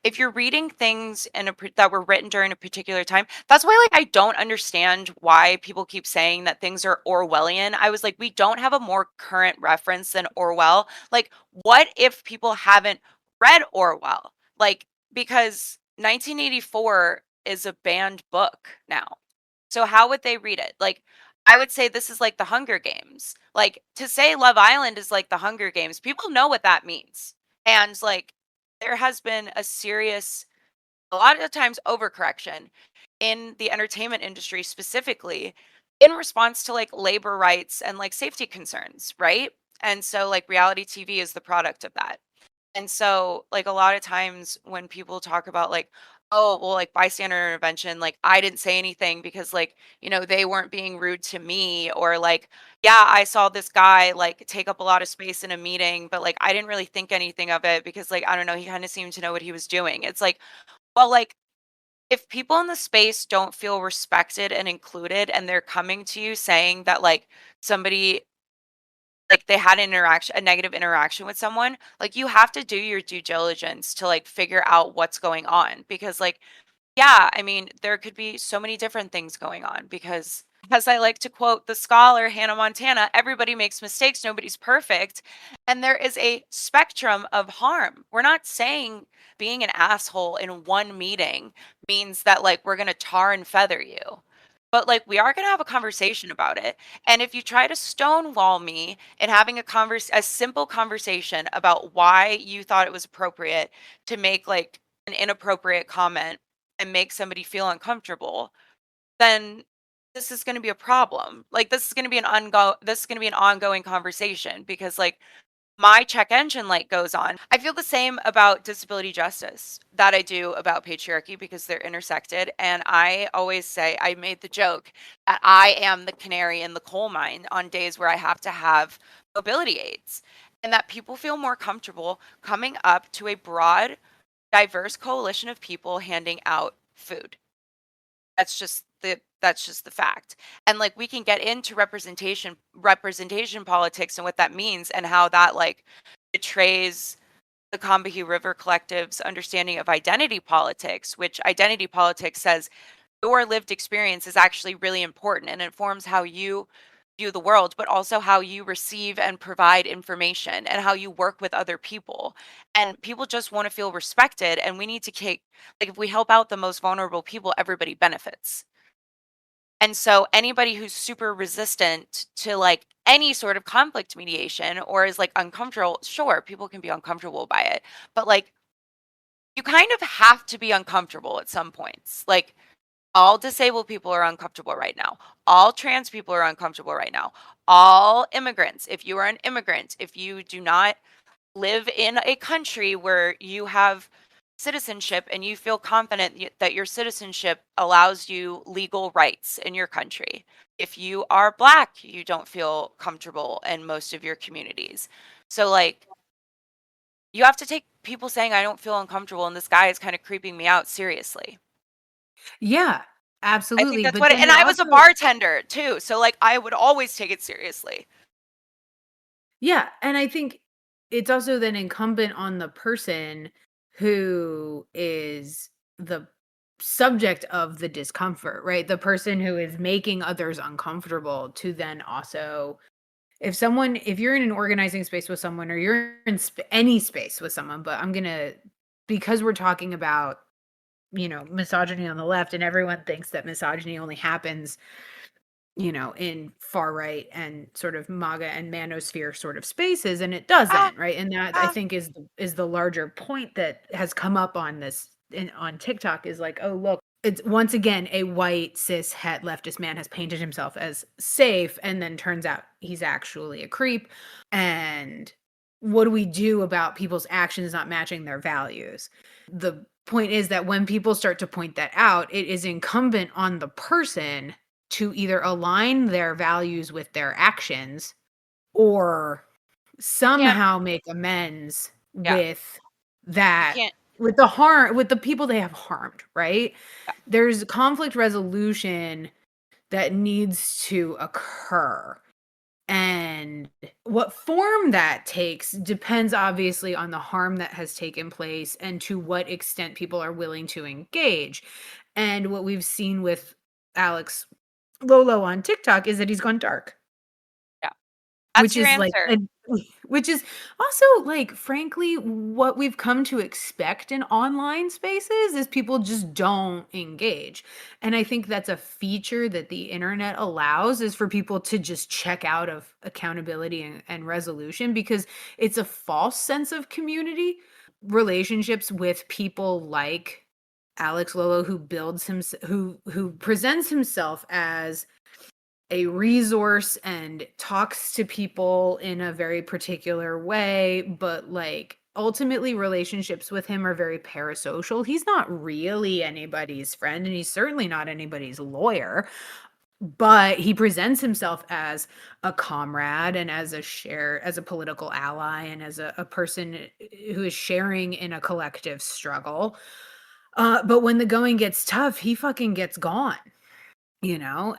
[SPEAKER 1] if you're reading things that were written during a particular time, that's why like I don't understand why people keep saying that things are Orwellian. I was like, we don't have a more current reference than Orwell. Like, what if people haven't read Orwell? Like, because 1984 is a banned book now. So how would they read it? Like, I would say this is like the Hunger Games. Like to say Love Island is like the Hunger Games, people know what that means. And like there has been a lot of times overcorrection in the entertainment industry specifically in response to like labor rights and like safety concerns, right? And so like reality TV is the product of that. And so, like, a lot of times when people talk about, like, oh, well, like bystander intervention, like, I didn't say anything because, like, they weren't being rude to me, or like, yeah, I saw this guy like take up a lot of space in a meeting, but like, I didn't really think anything of it because, like, I don't know, he kind of seemed to know what he was doing. It's like, well, like, if people in the space don't feel respected and included, and they're coming to you saying that, like, somebody like they had a negative interaction with someone, like you have to do your due diligence to like figure out what's going on because like yeah, I mean, there could be so many different things going on because, as I like to quote the scholar Hannah Montana, everybody makes mistakes, nobody's perfect. And there is a spectrum of harm. We're not saying being an asshole in one meeting means that, like, we're going to tar and feather you. But, like, we are going to have a conversation about it. And if you try to stonewall me in having a simple conversation about why you thought it was appropriate to make, like, an inappropriate comment and make somebody feel uncomfortable, then this is going to be a problem. Like this is going to be an ongoing conversation because like my check engine light goes on. I feel the same about disability justice that I do about patriarchy because they're intersected. And I always say, I made the joke that I am the canary in the coal mine on days where I have to have mobility aids, and that people feel more comfortable coming up to a broad, diverse coalition of people handing out food. That's just the fact. And like we can get into representation politics and what that means and how that like betrays the Combahee River Collective's understanding of identity politics, which identity politics says your lived experience is actually really important and informs how you view the world, but also how you receive and provide information and how you work with other people. And people just want to feel respected. And we need to take, like, if we help out the most vulnerable people, everybody benefits. And so anybody who's super resistant to like any sort of conflict mediation or is like uncomfortable, sure, people can be uncomfortable by it, but like you kind of have to be uncomfortable at some points. Like all disabled people are uncomfortable right now. All trans people are uncomfortable right now. All immigrants, if you are an immigrant, if you do not live in a country where you have citizenship and you feel confident that your citizenship allows you legal rights in your country. If you are Black, you don't feel comfortable in most of your communities. So, like, you have to take people saying, I don't feel uncomfortable and this guy is kind of creeping me out seriously.
[SPEAKER 2] Yeah,
[SPEAKER 1] I think
[SPEAKER 2] absolutely,
[SPEAKER 1] that's
[SPEAKER 2] but
[SPEAKER 1] what
[SPEAKER 2] then
[SPEAKER 1] and
[SPEAKER 2] it
[SPEAKER 1] I was a
[SPEAKER 2] also
[SPEAKER 1] bartender too. So, like, I would always take it seriously.
[SPEAKER 2] yeah, and I think it's also then incumbent on the person who is the subject of the discomfort, right? The person who is making others uncomfortable to then also if you're in an organizing space with someone or you're in any space with someone, but I'm going to because we're talking about, misogyny on the left and everyone thinks that misogyny only happens in far right and sort of MAGA and manosphere sort of spaces, and it
[SPEAKER 1] Ah,
[SPEAKER 2] doesn't, right? And that I
[SPEAKER 1] ah,
[SPEAKER 2] think is the larger point that has come up on on TikTok is like, oh look, it's once again a white cis het leftist man has painted himself as safe, and then turns out he's actually a creep. And what do we do about people's actions not matching their values? The point is that when people start to point that out, it is incumbent on the person to either align their values with their actions or
[SPEAKER 1] you can't,
[SPEAKER 2] somehow make amends
[SPEAKER 1] yeah,
[SPEAKER 2] with
[SPEAKER 1] you
[SPEAKER 2] that
[SPEAKER 1] can't.
[SPEAKER 2] with the people they have harmed, right? There's conflict resolution that needs to occur. And what form that takes depends obviously on the harm that has taken place and to what extent people are willing to engage. And what we've seen with Alex Lolo on TikTok is that he's gone dark.
[SPEAKER 1] Yeah. That's
[SPEAKER 2] Which
[SPEAKER 1] your
[SPEAKER 2] is like
[SPEAKER 1] answer.
[SPEAKER 2] and which is also, like, frankly, what we've come to expect in online spaces is people just don't engage, and I think that's a feature that the internet allows is for people to just check out of accountability and resolution because it's a false sense of community. Relationships with people like Alex Lolo who builds hims who presents himself as a resource and talks to people in a very particular way, but like ultimately relationships with him are very parasocial. He's not really anybody's friend and he's certainly not anybody's lawyer, but he presents himself as a comrade and as a political ally and as a person who is sharing in a collective struggle. But when the going gets tough, he fucking gets gone.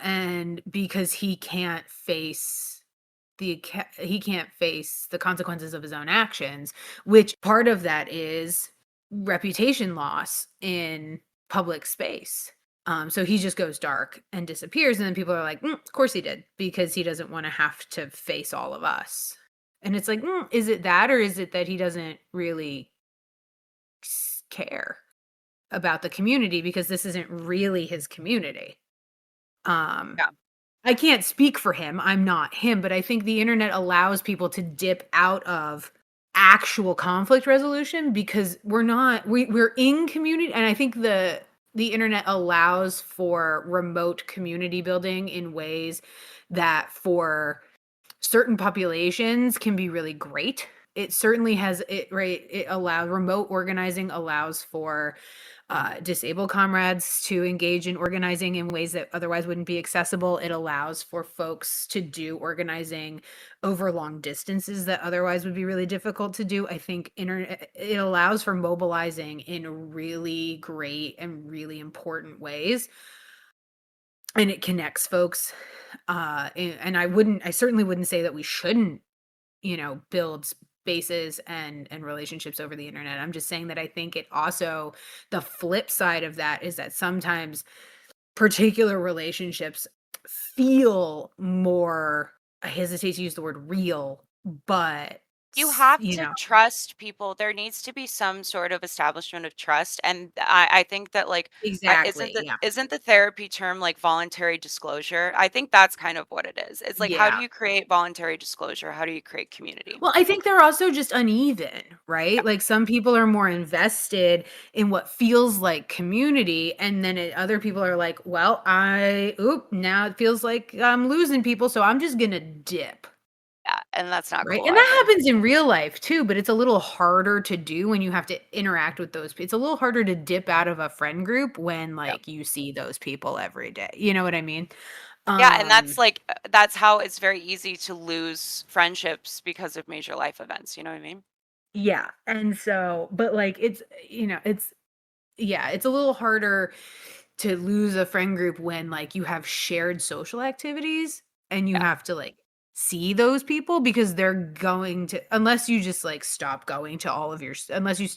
[SPEAKER 2] And because he can't face the consequences of his own actions, which part of that is reputation loss in public space. So he just goes dark and disappears, and then people are like, "Of course he did," because he doesn't wanna have to face all of us. And it's like, is it that, or is it that he doesn't really care about the community because this isn't really his community? Um,
[SPEAKER 1] Yeah.
[SPEAKER 2] I can't speak for him, I'm not him, but I think the internet allows people to dip out of actual conflict resolution because we're in community, and I think the internet allows for remote community building in ways that for certain populations can be really great. It certainly has it right, it allows remote organizing allows for disabled comrades to engage in organizing in ways that otherwise wouldn't be accessible. It allows for folks to do organizing over long distances that otherwise would be really difficult to do. I think it allows for mobilizing in really great and really important ways. And it connects folks. And I certainly wouldn't say that we shouldn't build spaces and relationships over the internet. I'm just saying that I think it also the flip side of that is that sometimes particular relationships feel more, I hesitate to use the word real, but
[SPEAKER 1] You have
[SPEAKER 2] you
[SPEAKER 1] to
[SPEAKER 2] know.
[SPEAKER 1] trust people. There needs to be some sort of establishment of trust, and I think that, like,
[SPEAKER 2] Exactly, yeah.
[SPEAKER 1] isn't the therapy term, like, voluntary disclosure? I think that's kind of what it is. It's like, how do
[SPEAKER 2] Yeah.
[SPEAKER 1] you create voluntary disclosure? How do you create community?
[SPEAKER 2] Well, I think they're also just uneven,
[SPEAKER 1] Yeah,
[SPEAKER 2] right? Like some people are more invested in what feels like community, and then other people are like, well, now it feels like I'm losing people, so I'm just gonna dip.
[SPEAKER 1] yeah, and that's not
[SPEAKER 2] Right,
[SPEAKER 1] cool
[SPEAKER 2] and that
[SPEAKER 1] either.
[SPEAKER 2] happens in real life too, but it's a little harder to do when you have to interact with those it's a little harder to dip out of a friend group when,
[SPEAKER 1] Yeah.
[SPEAKER 2] like, you see those people every day, you know what I mean?
[SPEAKER 1] Yeah, and that's,
[SPEAKER 2] Um,
[SPEAKER 1] like, that's how it's very easy to lose friendships because of major life events, you know what I mean?
[SPEAKER 2] yeah, and so but, like, it's yeah, it's a little harder to lose a friend group when, like, you have shared social activities and you
[SPEAKER 1] Yeah,
[SPEAKER 2] have to, like, see those people because they're going to unless you just, like, stop going to all of your unless you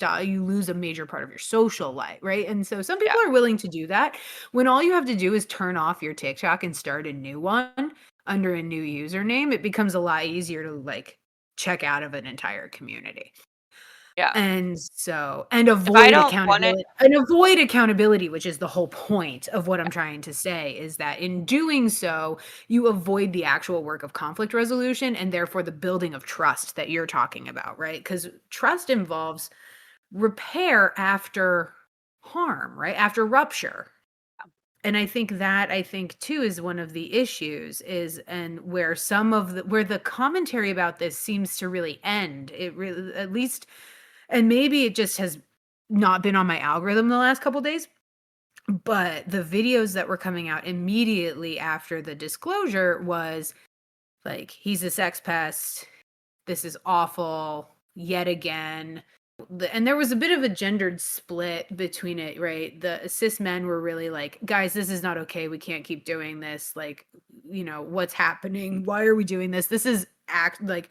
[SPEAKER 2] lose a major part of your social life, right? And so some
[SPEAKER 1] yeah,
[SPEAKER 2] people are willing to do that when all you have to do is turn off your TikTok and start a new one under a new username, it becomes a lot easier to, like, check out of an entire community.
[SPEAKER 1] yeah.
[SPEAKER 2] And
[SPEAKER 1] If I don't want it,
[SPEAKER 2] avoid accountability, which is the whole point of what I'm trying to say, is that in doing so, you avoid the actual work of conflict resolution and therefore the building of trust that you're talking about, right? Because trust involves repair after harm, right? After rupture. And I think too is one of the issues is and where some of the where the commentary about this seems to really end. It really at least and maybe it just has not been on my algorithm the last couple days, but the videos that were coming out immediately after the disclosure was like, "He's a sex pest. This is awful. Yet again." and there was a bit of a gendered split between it, right? The cis men were really like, guys, this is not okay. We can't keep doing this. Like, what's happening? Why are we doing this? This is act like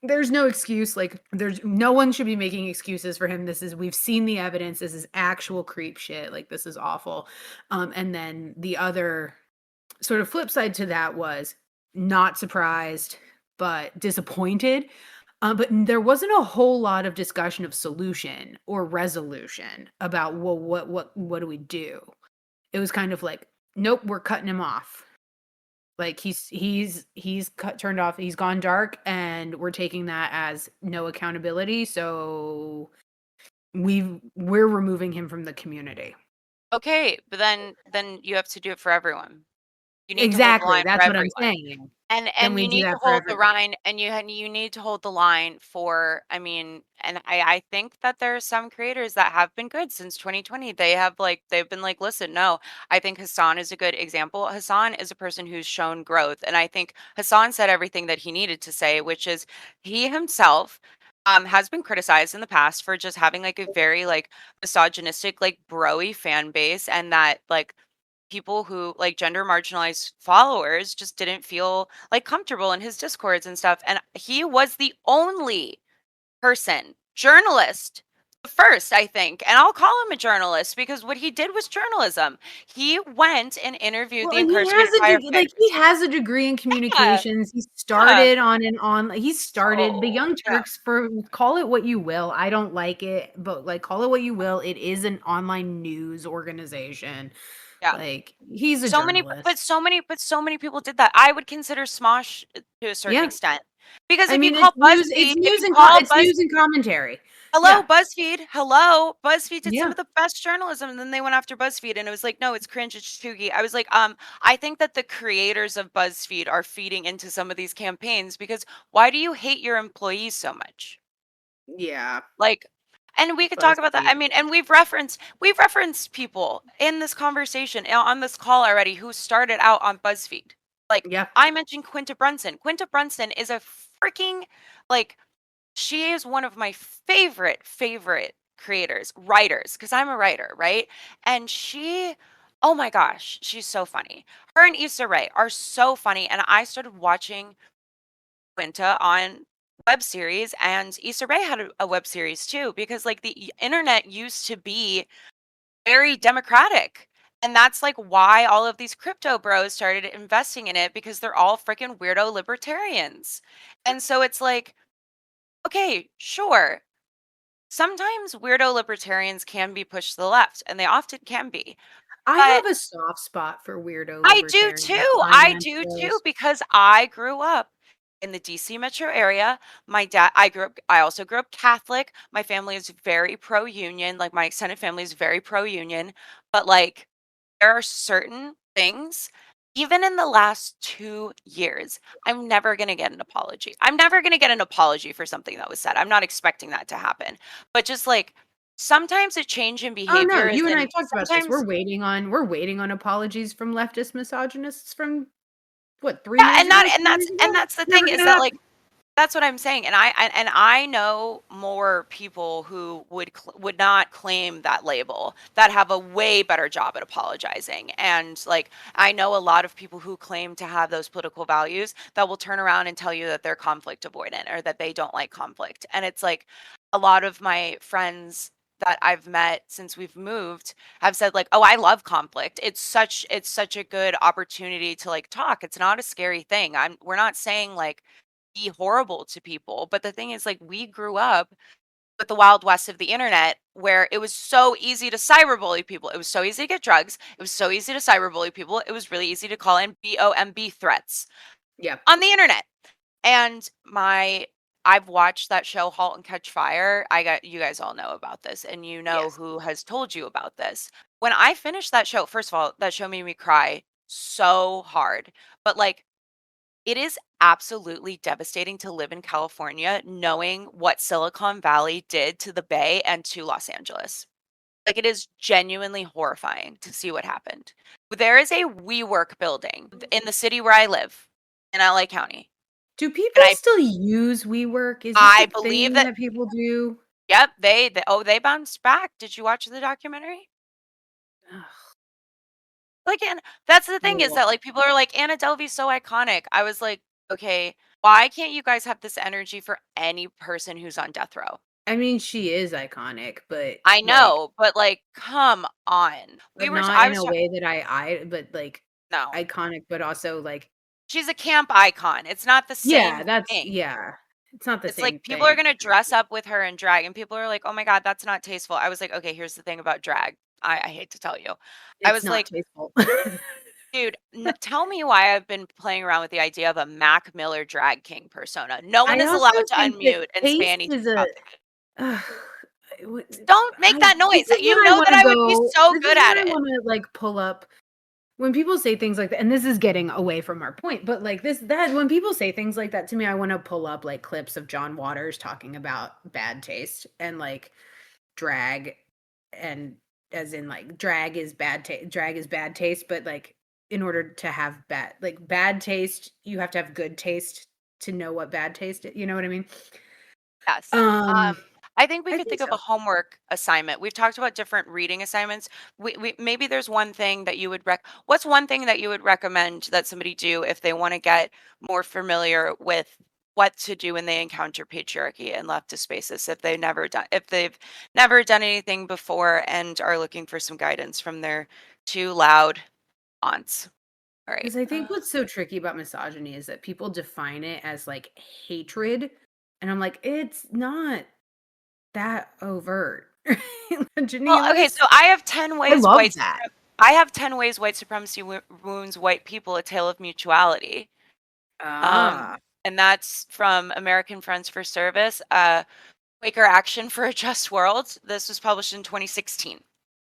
[SPEAKER 2] there's no excuse. Like, there's no one should be making excuses for him. We've seen the evidence. This is actual creep shit. Like, this is awful. And then the other sort of flip side to that was not surprised, but disappointed. But there wasn't a whole lot of discussion of solution or resolution about, well, what do we do? It was kind of like, nope, we're cutting him off. Like he's turned off, he's gone dark, and we're taking that as no accountability. So we're removing him from the community.
[SPEAKER 1] Okay, but then you have to do it for everyone. You need to hold the
[SPEAKER 2] Exactly.
[SPEAKER 1] line for
[SPEAKER 2] That's what I'm
[SPEAKER 1] everyone.
[SPEAKER 2] saying. Then
[SPEAKER 1] And
[SPEAKER 2] we
[SPEAKER 1] you
[SPEAKER 2] do
[SPEAKER 1] need to
[SPEAKER 2] that for
[SPEAKER 1] hold the
[SPEAKER 2] everyone.
[SPEAKER 1] line, and you need to hold the line for, I mean, and I think that there are some creators that have been good since 2020. They've been like, listen, no, I think Hasan is a good example. Hasan is a person who's shown growth, and I think Hasan said everything that he needed to say, which is he himself has been criticized in the past for just having like a very like misogynistic, like broy fan base, and that like people who like gender marginalized followers just didn't feel like comfortable in his discords and stuff. And he was the only person, journalist, the first, I think. And I'll call him a journalist because what he did was journalism. He went and interviewed
[SPEAKER 2] Well,
[SPEAKER 1] the
[SPEAKER 2] and
[SPEAKER 1] incarcerated
[SPEAKER 2] he
[SPEAKER 1] firefighters.
[SPEAKER 2] has a degree in
[SPEAKER 1] Yeah,
[SPEAKER 2] communications.
[SPEAKER 1] yeah.
[SPEAKER 2] He started the
[SPEAKER 1] Oh,
[SPEAKER 2] Young
[SPEAKER 1] yeah,
[SPEAKER 2] Turks, for call it what you will. I don't like it, but like call it what you will. It is an online news organization.
[SPEAKER 1] yeah.
[SPEAKER 2] Like he's a
[SPEAKER 1] So many,
[SPEAKER 2] journalist.
[SPEAKER 1] but so many people did that. I would consider Smosh to a certain
[SPEAKER 2] Yeah.
[SPEAKER 1] extent because
[SPEAKER 2] I
[SPEAKER 1] if you
[SPEAKER 2] mean,
[SPEAKER 1] call BuzzFeed, if you call
[SPEAKER 2] it's news and commentary.
[SPEAKER 1] Hello,
[SPEAKER 2] Yeah.
[SPEAKER 1] BuzzFeed. Hello. BuzzFeed did some
[SPEAKER 2] Yeah.
[SPEAKER 1] of the best journalism, and then they went after BuzzFeed, and it was like, no, it's cringe, it's chuggy. I was like, I think that the creators of BuzzFeed are feeding into some of these campaigns because why do you hate your employees so much?
[SPEAKER 2] Yeah.
[SPEAKER 1] Like, and we could talk about that. I
[SPEAKER 2] BuzzFeed.
[SPEAKER 1] mean, and we've referenced people in this conversation on this call already who started out on BuzzFeed. Like,
[SPEAKER 2] Yeah.
[SPEAKER 1] I mentioned Quinta Brunson. Quinta Brunson is a freaking like she is one of my favorite creators, writers, because I'm a writer, right? And oh my gosh, she's so funny. Her and Issa Rae are so funny. And I started watching Quinta on web series, and Issa Rae had a web series too, because like the internet used to be very democratic. And that's like why all of these crypto bros started investing in it because they're all freaking weirdo libertarians. And so it's like, okay, sure, sometimes weirdo libertarians can be pushed to the left, and they often can be.
[SPEAKER 2] I
[SPEAKER 1] But
[SPEAKER 2] have a soft spot for weirdo
[SPEAKER 1] I do
[SPEAKER 2] libertarian
[SPEAKER 1] too. I do too
[SPEAKER 2] financials.
[SPEAKER 1] because I grew up in the DC metro area. I also grew up Catholic. My family is very pro union. Like my extended family is very pro union. But like there are certain things, even in the last 2 years, I'm never going to get an apology. I'm never going to get an apology for something that was said. I'm not expecting that to happen. But just like sometimes a change in
[SPEAKER 2] Oh, no,
[SPEAKER 1] behavior is
[SPEAKER 2] you and I
[SPEAKER 1] in
[SPEAKER 2] talked about this.
[SPEAKER 1] sometimes,
[SPEAKER 2] We're waiting on apologies from leftist misogynists from what, 3
[SPEAKER 1] yeah,
[SPEAKER 2] years
[SPEAKER 1] and
[SPEAKER 2] ago,
[SPEAKER 1] that
[SPEAKER 2] 4 years
[SPEAKER 1] and
[SPEAKER 2] ago?
[SPEAKER 1] that's the thing
[SPEAKER 2] Never
[SPEAKER 1] is
[SPEAKER 2] gonna
[SPEAKER 1] that
[SPEAKER 2] happen.
[SPEAKER 1] like that's what I'm saying, and I know more people who would not claim that label that have a way better job at apologizing, and like I know a lot of people who claim to have those political values that will turn around and tell you that they're conflict avoidant or that they don't like conflict, and it's like a lot of my friends that I've met since we've moved have said like, "Oh, I love conflict. It's such a good opportunity to like talk. It's not a scary thing. We're not saying like be horrible to people. But the thing is, like, we grew up with the wild west of the internet where it was so easy to cyberbully people. It was so easy to get drugs. It was so easy to cyberbully people. It was really easy to call in BOMB threats
[SPEAKER 2] Yeah.
[SPEAKER 1] on the internet. And I've watched that show Halt and Catch Fire. I got you guys all know about this, and you know
[SPEAKER 2] Yes.
[SPEAKER 1] who has told you about this. When I finished that show, first of all, that show made me cry so hard. But like it is absolutely devastating to live in California knowing what Silicon Valley did to the Bay and to Los Angeles. Like, it is genuinely horrifying to see what happened. There is a WeWork building in the city where I live in LA County.
[SPEAKER 2] Do
[SPEAKER 1] And
[SPEAKER 2] people
[SPEAKER 1] I
[SPEAKER 2] still use WeWork? Is this a
[SPEAKER 1] I believe
[SPEAKER 2] thing
[SPEAKER 1] that
[SPEAKER 2] that people do?
[SPEAKER 1] Yep, they bounced back. Did you watch the documentary?
[SPEAKER 2] Ugh,
[SPEAKER 1] Like, and that's the thing is
[SPEAKER 2] cool.
[SPEAKER 1] that, like, people are like, "Anna Delvey's so iconic." I was like, "Okay, why can't you guys have this energy for any person who's on death row?"
[SPEAKER 2] I mean, she is iconic,
[SPEAKER 1] I know, but, like, come on.
[SPEAKER 2] but not
[SPEAKER 1] I
[SPEAKER 2] in
[SPEAKER 1] was
[SPEAKER 2] a
[SPEAKER 1] ta
[SPEAKER 2] way that but, like,
[SPEAKER 1] no.
[SPEAKER 2] iconic, but also, like
[SPEAKER 1] She's a camp icon. It's not the same thing.
[SPEAKER 2] yeah. It's not the
[SPEAKER 1] It's like
[SPEAKER 2] same
[SPEAKER 1] people are
[SPEAKER 2] thing.
[SPEAKER 1] gonna dress up with her in drag, and people are like, "Oh my god, that's not tasteful." I was like, "Okay, here's the thing about drag." I hate to tell you. I
[SPEAKER 2] It's
[SPEAKER 1] was
[SPEAKER 2] not
[SPEAKER 1] like,
[SPEAKER 2] tasteful.
[SPEAKER 1] "Dude, tell me why I've been playing around with the idea of a Mac Miller drag king persona. No one
[SPEAKER 2] I
[SPEAKER 1] is
[SPEAKER 2] also
[SPEAKER 1] allowed to
[SPEAKER 2] think that
[SPEAKER 1] unmute and say
[SPEAKER 2] taste
[SPEAKER 1] anything
[SPEAKER 2] is a
[SPEAKER 1] about that.
[SPEAKER 2] ugh, w
[SPEAKER 1] Don't make
[SPEAKER 2] I
[SPEAKER 1] that
[SPEAKER 2] this
[SPEAKER 1] noise.
[SPEAKER 2] is
[SPEAKER 1] You
[SPEAKER 2] what I
[SPEAKER 1] know that
[SPEAKER 2] wanna
[SPEAKER 1] I would be
[SPEAKER 2] go
[SPEAKER 1] so
[SPEAKER 2] this
[SPEAKER 1] good
[SPEAKER 2] is
[SPEAKER 1] at
[SPEAKER 2] what I
[SPEAKER 1] it."
[SPEAKER 2] wanna, like, pull up when people say things like that, and this is getting away from our point, but, like, this that when people say things like that to me, I wanna pull up, like, clips of John Waters talking about bad taste and, like, drag, and as in, like, drag is bad taste, but, like, in order to have bad taste, you have to have good taste to know what bad taste you know what I mean?
[SPEAKER 1] Yes.
[SPEAKER 2] Um,
[SPEAKER 1] I think we
[SPEAKER 2] I
[SPEAKER 1] could
[SPEAKER 2] think
[SPEAKER 1] think of a
[SPEAKER 2] so.
[SPEAKER 1] homework assignment. We've talked about different reading assignments. We maybe there's one thing that you would what's one thing that you would recommend that somebody do if they want to get more familiar with what to do when they encounter patriarchy in leftist spaces if they've never done anything before and are looking for some guidance from their two loud aunts. All right.
[SPEAKER 2] 'Cause I think what's so tricky about misogyny is that people define it as, like, hatred, and I'm like, "It's not that overt."
[SPEAKER 1] Well, okay,
[SPEAKER 2] Misogyny
[SPEAKER 1] so
[SPEAKER 2] I love that.
[SPEAKER 1] I have 10 ways white supremacy wounds white people, a tale of mutuality.
[SPEAKER 2] Ah,
[SPEAKER 1] And that's from American Friends for Service, Quaker Action for a Just World. This was published in 2016.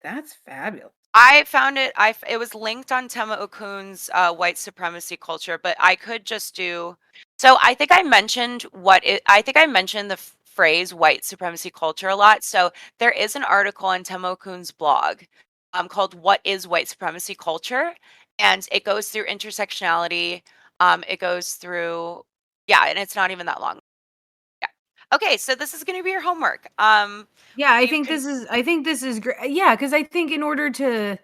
[SPEAKER 2] that's fabulous.
[SPEAKER 1] I found it. It was linked on Tema Okun's white supremacy culture, but I could just do. So I think I mentioned I think I mentioned the phrase white supremacy culture a lot. So there is an article on Tema Okun's blog called "What is White Supremacy Culture," and it goes through intersectionality. It goes through, yeah, and it's not even that long. Yeah. Okay, so this is going to be your homework.
[SPEAKER 2] Yeah,
[SPEAKER 1] You can
[SPEAKER 2] I think this is great. Yeah, because I think in order to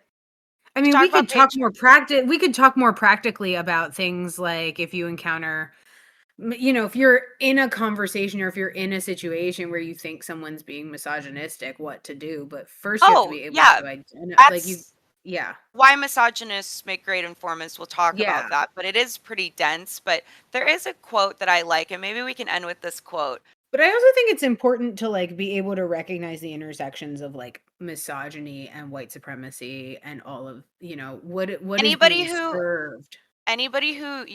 [SPEAKER 2] I mean,
[SPEAKER 1] talk about page.
[SPEAKER 2] we could talk more practically about things like if you encounter you know, if you're in a conversation or if you're in a situation where you think someone's being misogynistic, what to do, but first you have to
[SPEAKER 1] Oh,
[SPEAKER 2] be able
[SPEAKER 1] yeah,
[SPEAKER 2] to identify like you
[SPEAKER 1] that's
[SPEAKER 2] yeah.
[SPEAKER 1] why misogynists make great informants. We'll talk
[SPEAKER 2] Yeah.
[SPEAKER 1] about that, but it is pretty dense. But there is a quote that I like, and maybe we can end with this quote.
[SPEAKER 2] But I also think it's important to, like, be able to recognize the intersections of, like, misogyny and white supremacy and all of, you know, what is
[SPEAKER 1] Anybody
[SPEAKER 2] being
[SPEAKER 1] who
[SPEAKER 2] served.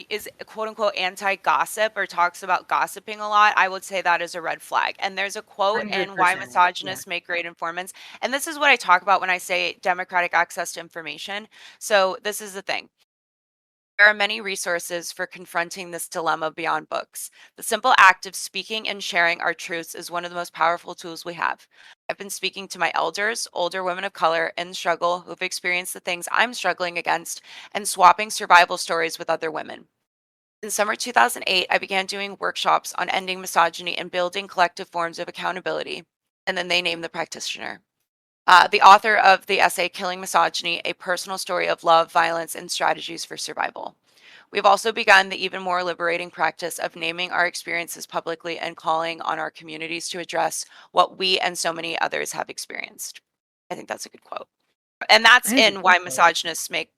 [SPEAKER 1] is quote unquote anti gossip or talks about gossiping a lot, I would say that is a red flag. And there's a quote in Why
[SPEAKER 2] 100%. Yeah.
[SPEAKER 1] Misogynists Make Great Informants. And this is what I talk about when I say democratic access to information. So this is the thing. There are many resources for confronting this dilemma beyond books. The simple act of speaking and sharing our truths is one of the most powerful tools we have. I've been speaking to my elders, older women of color in the struggle who've experienced the things I'm struggling against, and swapping survival stories with other women. In summer 2008, I began doing workshops on ending misogyny and building collective forms of accountability. And then they named the practitioner. The author of the essay Killing Misogyny, a personal story of love, violence, and strategies for survival. We've also begun the even more liberating practice of naming our experiences publicly and calling on our communities to address what we and so many others have experienced. I think that's a good quote. And that's
[SPEAKER 2] I think it's
[SPEAKER 1] in
[SPEAKER 2] a good
[SPEAKER 1] Why
[SPEAKER 2] quote.
[SPEAKER 1] Misogynists Make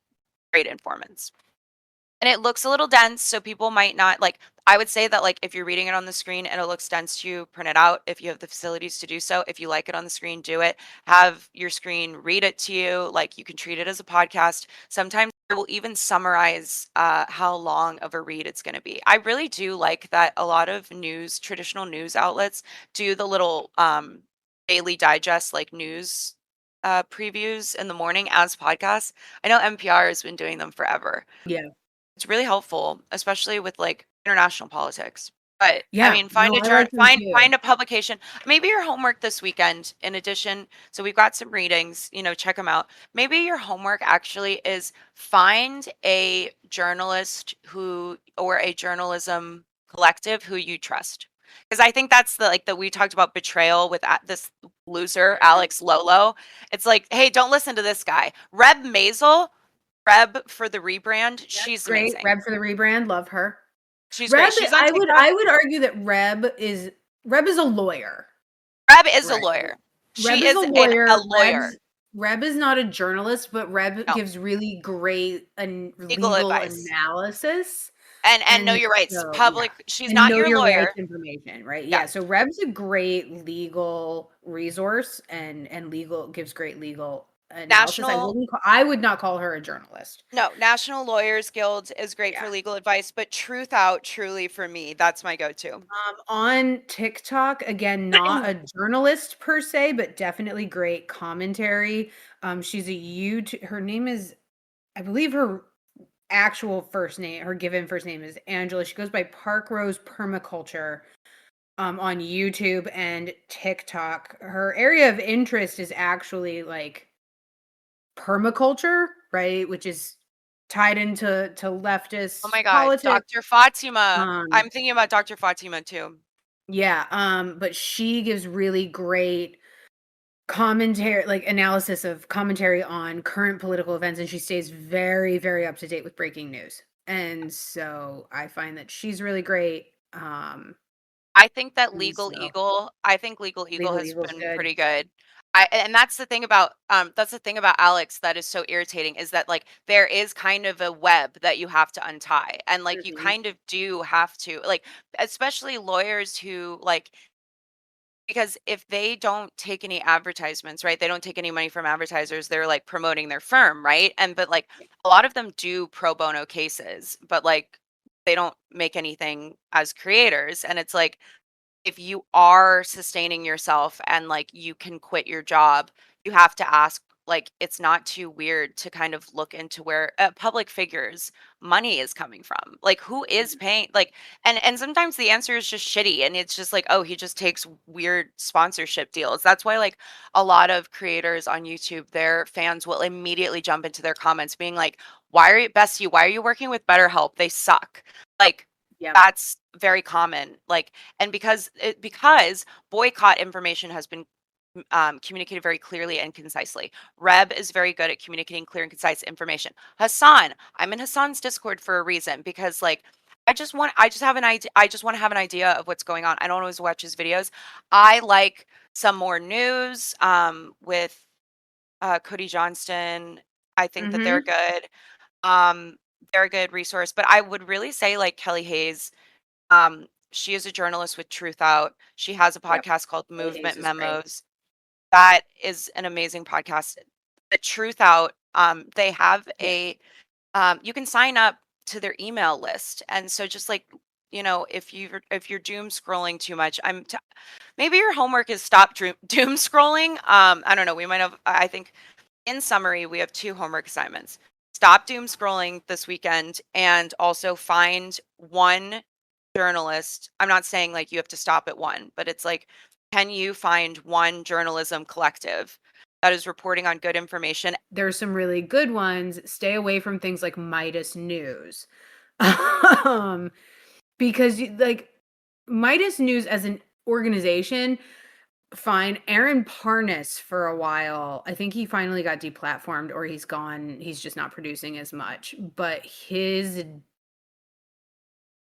[SPEAKER 1] Great Informants. And it looks a little dense, so people might not like. I would say that, like, if you're reading it on the screen and it looks dense to you, print it out if you have the facilities to do so. If you like it on the screen, do it. Have your screen read it to you. Like, you can treat it as a podcast. Sometimes I will even summarize how long of a read it's going to be. I really do like that a lot of traditional news outlets do the little daily digest, like news previews in the morning as podcasts. I know NPR has been doing them forever.
[SPEAKER 2] Yeah.
[SPEAKER 1] It's really helpful, especially with, like, international politics. But, I
[SPEAKER 2] Yeah.
[SPEAKER 1] mean,
[SPEAKER 2] No, I like them too.
[SPEAKER 1] find a publication. Maybe your homework this weekend, in addition, so we've got some readings, check them out. Maybe your homework actually is find a journalist who or a journalism collective who you trust. Because I think that's the like that we talked about betrayal with this loser Alex Lolo. It's like, hey, don't listen to this guy. Reb Maisel, Reb for the rebrand.
[SPEAKER 2] Yep,
[SPEAKER 1] She's
[SPEAKER 2] great.
[SPEAKER 1] amazing.
[SPEAKER 2] Reb for the rebrand, love her.
[SPEAKER 1] She's great.
[SPEAKER 2] Reb,
[SPEAKER 1] She's on TikTok.
[SPEAKER 2] I would argue that Reb is a lawyer,
[SPEAKER 1] Reb is a
[SPEAKER 2] right?
[SPEAKER 1] lawyer.
[SPEAKER 2] Reb
[SPEAKER 1] She
[SPEAKER 2] is a
[SPEAKER 1] is a
[SPEAKER 2] lawyer.
[SPEAKER 1] lawyer.
[SPEAKER 2] Reb is not a journalist, but Reb
[SPEAKER 1] No,
[SPEAKER 2] gives really great
[SPEAKER 1] legal
[SPEAKER 2] legal
[SPEAKER 1] advice.
[SPEAKER 2] analysis.
[SPEAKER 1] And know
[SPEAKER 2] And
[SPEAKER 1] your rights.
[SPEAKER 2] so, yeah.
[SPEAKER 1] Public. She's
[SPEAKER 2] And
[SPEAKER 1] not
[SPEAKER 2] know
[SPEAKER 1] your
[SPEAKER 2] your rights
[SPEAKER 1] lawyer.
[SPEAKER 2] information, right?
[SPEAKER 1] Yeah.
[SPEAKER 2] Yeah. So Reb's a great legal resource and legal gives great legal analysis.
[SPEAKER 1] National
[SPEAKER 2] I would not call her a journalist.
[SPEAKER 1] No, National Lawyers Guild is great
[SPEAKER 2] Yeah.
[SPEAKER 1] for legal advice, but Truth Out truly for me, that's my go-to.
[SPEAKER 2] On TikTok, again, not a journalist per se, but definitely great commentary. She's a YouTube. Her name is, I believe, her actual first name, her given first name is Angela. She goes by Park Rose Permaculture on YouTube and TikTok. Her area of interest is actually like permaculture, right? Which is tied into
[SPEAKER 1] Oh
[SPEAKER 2] leftist
[SPEAKER 1] my God,
[SPEAKER 2] politics.
[SPEAKER 1] Dr. Fatima.
[SPEAKER 2] Um,
[SPEAKER 1] I'm thinking about Dr. Fatima too.
[SPEAKER 2] yeah, but she gives really great commentary, like analysis of commentary on current political events, and she stays very, very up to date with breaking news. And so I find that she's really great. And so
[SPEAKER 1] I think Legal Eagle
[SPEAKER 2] Legal
[SPEAKER 1] has
[SPEAKER 2] Eagle's
[SPEAKER 1] been
[SPEAKER 2] good.
[SPEAKER 1] pretty good. And that's the thing about Alex that is so irritating is that like there is kind of a web that you have to untie. And like you
[SPEAKER 2] Mhm.
[SPEAKER 1] kind of do have to like especially lawyers who like because if they don't take any advertisements, right? They don't take any money from advertisers. They're like promoting their firm, right? And but like a lot of them do pro bono cases, but like they don't make anything as creators. And it's like if you are sustaining yourself and like you can quit your job, you have to ask like it's not too weird to kind of look into where public figures money is coming from. Like who is paying like and sometimes the answer is just shitty and it's just like oh he just takes weird sponsorship deals. That's why like a lot of creators on YouTube their fans will immediately jump into their comments being like why are you Bestie, why are you working with BetterHelp? They suck. Like
[SPEAKER 2] Yep.
[SPEAKER 1] that's very common. Like and because boycott information has been communicated very clearly and concisely. Reb is very good at communicating clear and concise information. Hasan, I'm in Hasan's Discord for a reason because like I just have an idea. I just want to have an idea of what's going on. I don't always watch his videos. I like some more news with Cody Johnston. I think that
[SPEAKER 2] Mhm.
[SPEAKER 1] um, they're a good resource. But I would really say like Kelly Hayes she is a journalist with Truth Out. She has a
[SPEAKER 2] Yep.
[SPEAKER 1] podcast called
[SPEAKER 2] Kelly Hayes
[SPEAKER 1] Movement
[SPEAKER 2] is great.
[SPEAKER 1] Memos. That is an amazing podcast. The Truth Out, they have
[SPEAKER 2] Yeah.
[SPEAKER 1] you can sign up to their email list. And so just like, you know, if you're doom scrolling too much, maybe your homework is stop doom scrolling. I don't know. We might have, I think in summary, we have two homework assignments. Stop doom scrolling this weekend and also find one journalist. I'm not saying like you have to stop at one, but it's like, can you find one journalism collective that is reporting on good information?
[SPEAKER 2] There's some really good ones. Stay away from things like Midas News. Um, because like Midas News as an organization, fine. Aaron Parnas for a while. I think he finally got deplatformed or he's gone. He's just not producing as much. But his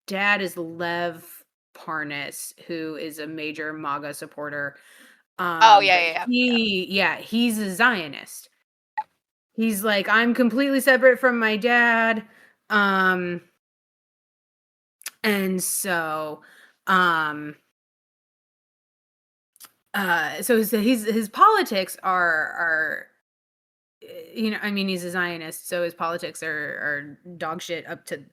[SPEAKER 2] dad is Lev Parnas, who is a major MAGA supporter.
[SPEAKER 1] Oh yeah,
[SPEAKER 2] But
[SPEAKER 1] yeah.
[SPEAKER 2] he's a Zionist. He's like, I'm completely separate from my dad. Um, and so, um, so his politics are I mean, he's a Zionist, so his politics are dog shit up to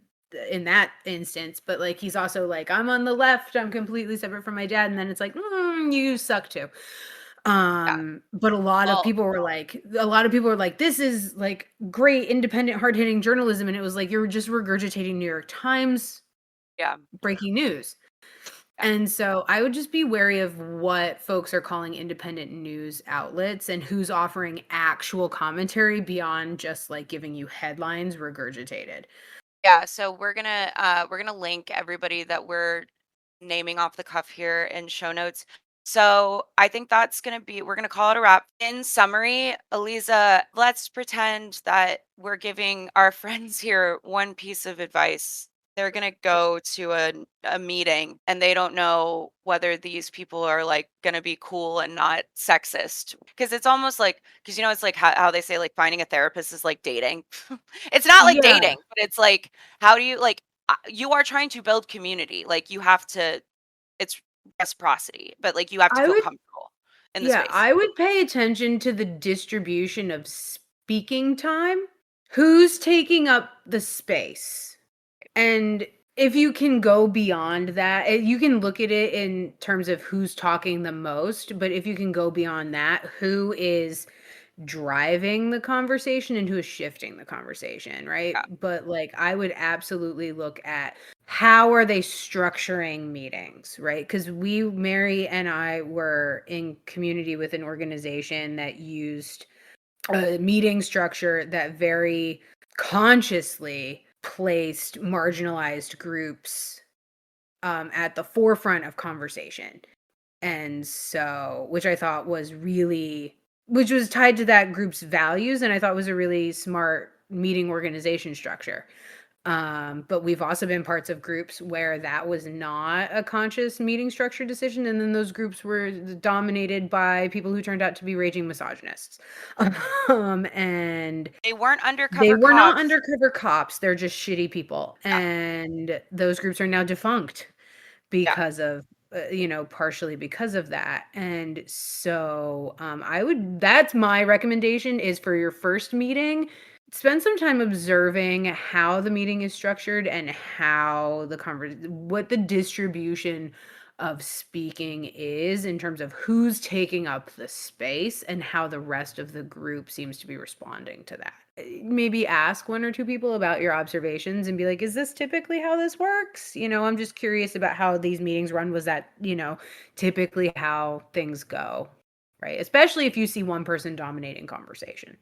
[SPEAKER 2] in that instance. But like, he's also like, I'm on the left. I'm completely separate from my dad, and then it's like, you suck too.
[SPEAKER 1] Yeah.
[SPEAKER 2] But
[SPEAKER 1] Well,
[SPEAKER 2] a lot of people were like, this is like great, independent, hard hitting journalism, and it was like you're just regurgitating New York Times
[SPEAKER 1] yeah,
[SPEAKER 2] breaking news.
[SPEAKER 1] yeah.
[SPEAKER 2] And so I would just be wary of what folks are calling independent news outlets and who's offering actual commentary beyond just like giving you headlines regurgitated.
[SPEAKER 1] Yeah, so we're gonna link everybody that we're naming off the cuff here in show notes. So I think that's going to be, we're going to call it a wrap. In summary, Aliza, let's pretend that we're giving our friends here one piece of advice. They're going to go to a meeting and they don't know whether these people are like going to be cool and not sexist. Because it's almost like, because it's like how they say like finding a therapist is like dating. It's not like
[SPEAKER 2] Yeah,
[SPEAKER 1] dating, but it's like, how do you like, you are trying to build community. Like you have to, it's reciprocity, but like you have to
[SPEAKER 2] I
[SPEAKER 1] feel
[SPEAKER 2] would
[SPEAKER 1] comfortable in the
[SPEAKER 2] yeah,
[SPEAKER 1] space.
[SPEAKER 2] I would pay attention to the distribution of speaking time. Who's taking up the space? And if you can go beyond that, you can look at it in terms of who's talking the most, but if you can go beyond that, who is driving the conversation and who is shifting the conversation, right?
[SPEAKER 1] Yeah.
[SPEAKER 2] But like I would absolutely look at how are they structuring meetings, right? Because Mary and I were in community with an organization that used a meeting structure that very consciously placed marginalized groups at the forefront of conversation. And so, which I thought was really, which was tied to that group's values, and I thought was a really smart meeting organization structure. But we've also been parts of groups where that was not a conscious meeting structure decision, and then those groups were dominated by people who turned out to be raging misogynists. And
[SPEAKER 1] They weren't
[SPEAKER 2] they
[SPEAKER 1] undercover
[SPEAKER 2] were not
[SPEAKER 1] cops.
[SPEAKER 2] undercover cops, they're just shitty people,
[SPEAKER 1] Yeah.
[SPEAKER 2] and those groups are now defunct
[SPEAKER 1] Yeah.
[SPEAKER 2] because of partially because of that. And so I would that's my recommendation is for your first meeting, spend some time observing how the meeting is structured and how what the distribution of speaking is in terms of who's taking up the space and how the rest of the group seems to be responding to that. Maybe ask one or two people about your observations and be like, is this typically how this works? I'm just curious about how these meetings run. Was that, typically how things go? Right. Especially if you see one person dominating conversation.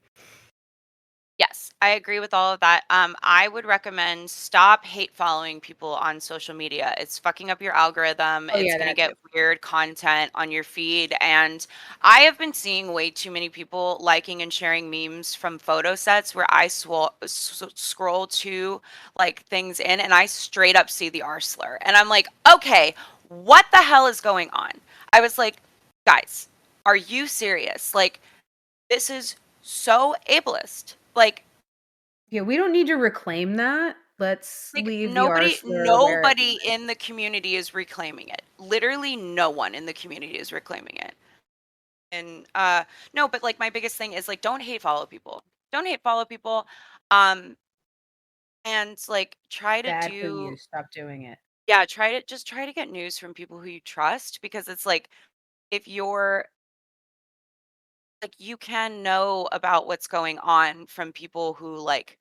[SPEAKER 1] Yes, I agree with all of that. I would recommend stop hate following people on social media. It's fucking up your algorithm.
[SPEAKER 2] Oh,
[SPEAKER 1] It's
[SPEAKER 2] yeah,
[SPEAKER 1] going to
[SPEAKER 2] that
[SPEAKER 1] get
[SPEAKER 2] too.
[SPEAKER 1] weird content on your feed. And I have been seeing way too many people liking and sharing memes from photo sets where I scroll to like things in and I straight up see the R slur. And I'm like, okay, what the hell is going on? I was like, guys, are you serious? Like, this is so ableist.
[SPEAKER 2] Yeah, we don't need to reclaim that. Let's
[SPEAKER 1] Like
[SPEAKER 2] leave the
[SPEAKER 1] nobody
[SPEAKER 2] arser where it
[SPEAKER 1] nobody in the community is reclaiming it. Literally no one in the community is reclaiming it. And no, but like my biggest thing is like don't hate follow people. Don't hate follow people. Um and like try to
[SPEAKER 2] bad for
[SPEAKER 1] do
[SPEAKER 2] you. Stop doing it.
[SPEAKER 1] yeah, try to get news from people who you trust because it's like if you're like you can know about what's going on from people who like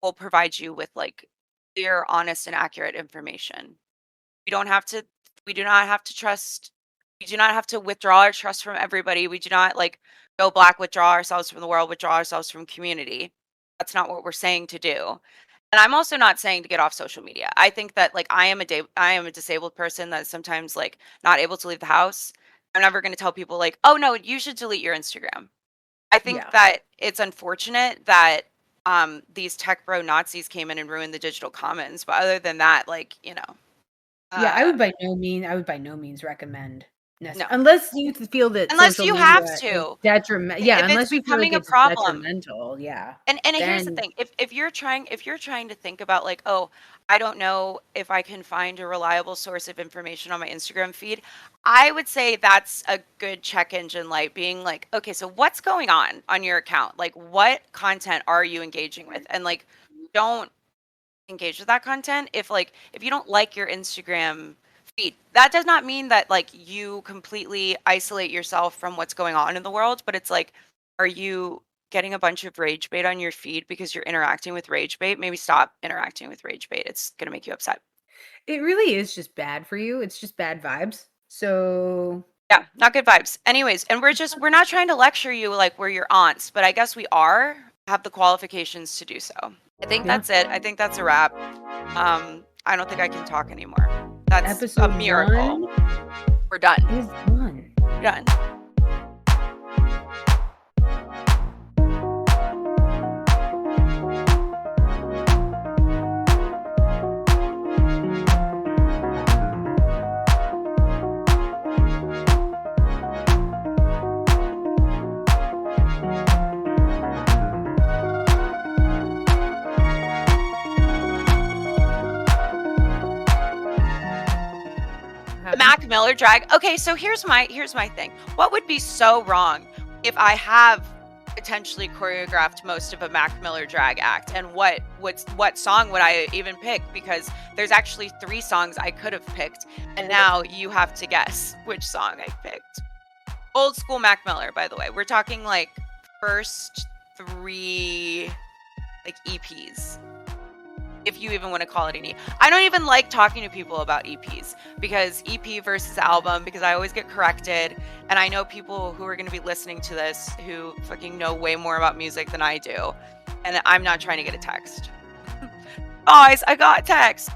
[SPEAKER 1] will provide you with like clear, honest and accurate information. We don't have to we do not have to trust we do not have to withdraw our trust from everybody. We do not like go black, withdraw ourselves from the world, withdraw ourselves from community. That's not what we're saying to do. And I'm also not saying to get off social media. I think that like I am a disabled person that's sometimes like not able to leave the house. I'm never going to tell people like, "Oh no, you should delete your Instagram." I think
[SPEAKER 2] Yeah.
[SPEAKER 1] that it's unfortunate that these tech bro Nazis came in and ruined the digital commons, but other than that, like,
[SPEAKER 2] Yeah,
[SPEAKER 1] uh
[SPEAKER 2] I would by no means recommend
[SPEAKER 1] no.
[SPEAKER 2] unless you feel that
[SPEAKER 1] Unless
[SPEAKER 2] social
[SPEAKER 1] you have
[SPEAKER 2] media is
[SPEAKER 1] to.
[SPEAKER 2] yeah,
[SPEAKER 1] If it's
[SPEAKER 2] unless you feel like
[SPEAKER 1] becoming a
[SPEAKER 2] it's
[SPEAKER 1] problem.
[SPEAKER 2] detrimental, yeah,
[SPEAKER 1] And here's the
[SPEAKER 2] then
[SPEAKER 1] thing. If you're trying to think about like, "Oh, I don't know if I can find a reliable source of information on my Instagram feed," I would say that's a good check engine light being like, "Okay, so what's going on your account? Like what content are you engaging with?" And like don't engage with that content if you don't like your Instagram feed. That does not mean that like you completely isolate yourself from what's going on in the world, but it's like are you getting a bunch of rage bait on your feed because you're interacting with rage bait? Maybe stop interacting with rage bait. It's going to make you upset.
[SPEAKER 2] it really is just bad for you. It's just bad vibes. So,
[SPEAKER 1] Yeah, not good vibes. Anyways, and we're not trying to lecture you like we're your aunts, but I guess we are have the qualifications to do so. I think
[SPEAKER 2] yeah.
[SPEAKER 1] that's it. I think that's a wrap. I don't think I can talk anymore. That's a
[SPEAKER 2] Episode
[SPEAKER 1] miracle.
[SPEAKER 2] 1
[SPEAKER 1] We're done.
[SPEAKER 2] is done.
[SPEAKER 1] We're done. The Mac Miller drag. Okay, so here's my thing. What would be so wrong if I have potentially choreographed most of a Mac Miller drag act? And what song would I even pick? Because there's actually 3 songs I could have picked, and now you have to guess which song I picked. Old school Mac Miller, by the way. We're talking like first 3 like EPs. If you even want to call it an EP. I don't even like talking to people about EPs because EP versus album, because I always get corrected. And I know people who are going to be listening to this who fucking know way more about music than I do. And I'm not trying to get a text. Guys, I got a text.